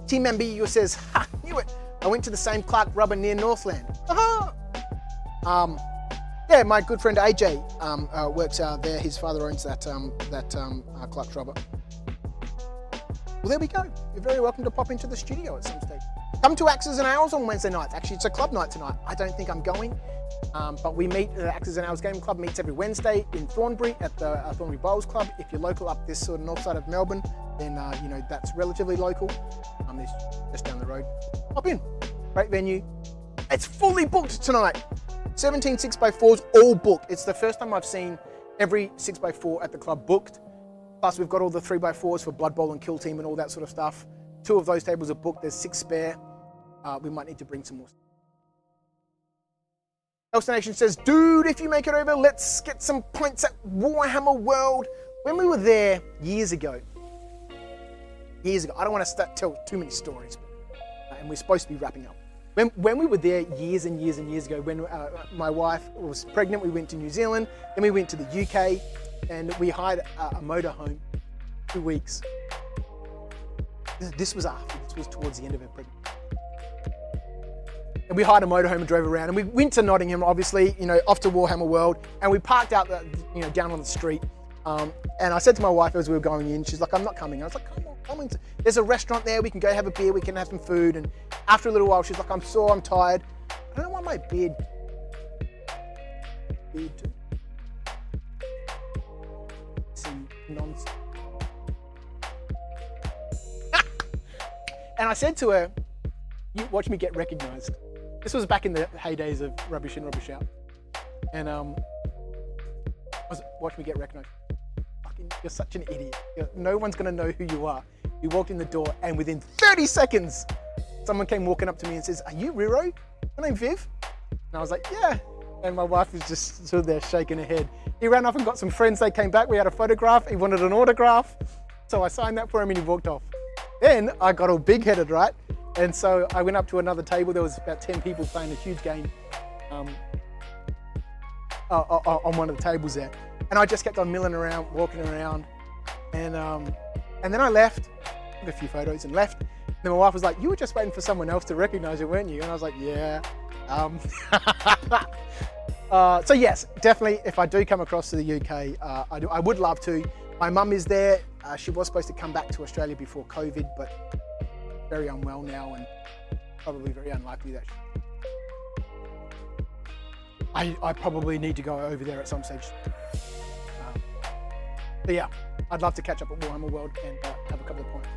Team member you says, "Ha, knew it! I went to the same Clark Rubber near Northland." Aha! Yeah, my good friend AJ works out there. His father owns that Clark Rubber. Well, there we go. You're very welcome to pop into the studio at some stage. Come to Axes and Owls on Wednesday nights. Actually, it's a club night tonight. I don't think I'm going, but we meet, the Axes and Owls Gaming Club meets every Wednesday in Thornbury at the Thornbury Bowls Club. If you're local up this sort of north side of Melbourne, then that's relatively local. It's just down the road. Hop in. Great venue. It's fully booked tonight. 17 6x4s all booked. It's the first time I've seen every 6x4 at the club booked. Plus we've got all the 3x4s for Blood Bowl and Kill Team and all that sort of stuff. 2 of those tables are booked. There's 6 spare. We might need to bring some more. Elster Nation says, dude, if you make it over, let's get some points at Warhammer World. When we were there years ago, I don't want to tell too many stories, and we're supposed to be wrapping up. When we were there years and years and years ago, when my wife was pregnant, we went to New Zealand, then we went to the UK, and we hired a motorhome 2 weeks. This was towards the end of her pregnancy. And we hired a motorhome and drove around, and we went to Nottingham, obviously, off to Warhammer World, and we parked out, down on the street. And I said to my wife as we were going in, she's like, I'm not coming. I was like, come on. There's a restaurant there. We can go have a beer. We can have some food. And after a little while, she's like, I'm sore. I'm tired. I don't want my beard to seem nonsense. And I said to her, you watch me get recognized. This was back in the heydays of Rubbish In, Rubbish Out. And watch me get recognized. Fucking, you're such an idiot. No one's gonna know who you are. You walked in the door, and within 30 seconds, someone came walking up to me and says, are you Riro? My name's Viv. And I was like, yeah. And my wife was just stood there shaking her head. He ran off and got some friends. They came back. We had a photograph. He wanted an autograph. So I signed that for him and he walked off. Then I got all big-headed, right? And so I went up to another table. There was about 10 people playing a huge game on one of the tables there. And I just kept on milling around, walking around. And then I left, took a few photos and left. And then my wife was like, you were just waiting for someone else to recognize it, weren't you? And I was like, yeah. So yes, definitely, if I do come across to the UK, I would love to. My mum is there. She was supposed to come back to Australia before COVID, but very unwell now and probably very unlikely that I probably need to go over there at some stage. But yeah, I'd love to catch up at Warhammer World and have a couple of points.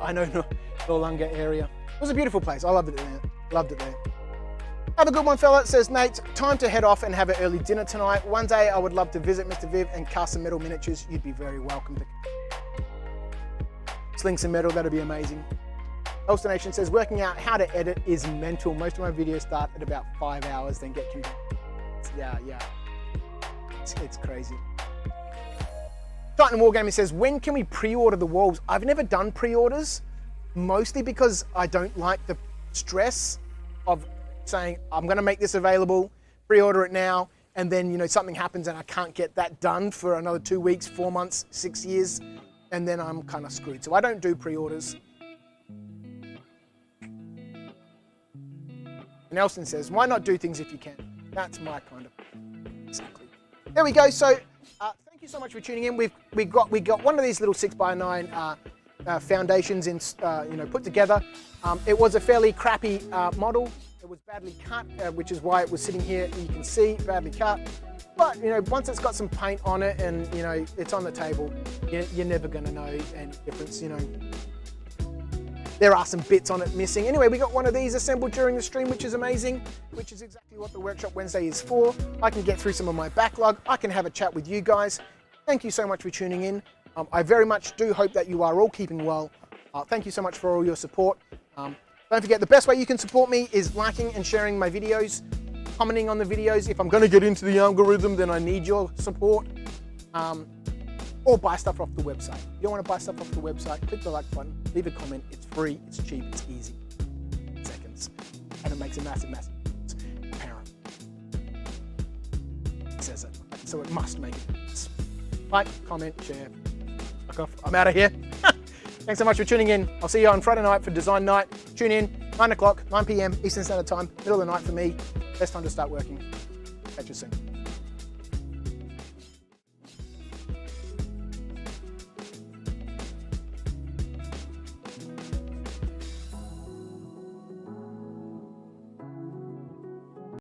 I know Noarlunga area. It was a beautiful place. I loved it there. Have a good one, fella. It says, Nate, time to head off and have an early dinner tonight. One day I would love to visit Mr. Viv and cast some metal miniatures. You'd be very welcome to sling some metal. That'd be amazing. Elster Nation says, working out how to edit is mental. Most of my videos start at about 5 hours, then get confused. Yeah. It's crazy. Titan Wargaming says, when can we pre-order the Wolves? I've never done pre-orders, mostly because I don't like the stress of saying, I'm going to make this available, pre-order it now, and then, something happens and I can't get that done for another 2 weeks, 4 months, 6 years, and then I'm kind of screwed. So I don't do pre-orders. And Nelson says, why not do things if you can? That's my kind of, exactly. There we go. So thank you so much for tuning in. We got one of these little 6x9 foundations put together. It was a fairly crappy model. It was badly cut, which is why it was sitting here. You can see badly cut. But once it's got some paint on it and it's on the table, you're never going to know any difference. There are some bits on it missing. Anyway, we got one of these assembled during the stream, which is amazing, which is exactly what the Workshop Wednesday is for. I can get through some of my backlog. I can have a chat with you guys. Thank you so much for tuning in. I very much do hope that you are all keeping well. Thank you so much for all your support. Don't forget, the best way you can support me is liking and sharing my videos, commenting on the videos. If I'm going to get into the algorithm, then I need your support. Or buy stuff off the website. If you don't want to buy stuff off the website, click the like button, leave a comment. It's free, it's cheap, it's easy. Seconds. And it makes a massive difference. Apparent. It says it. So it must make a difference. Like, comment, share. Fuck off. I'm out of here. Thanks so much for tuning in. I'll see you on Friday night for design night. Tune in, 9 o'clock, 9 p.m. Eastern Standard Time, middle of the night for me. Best time to start working. Catch you soon.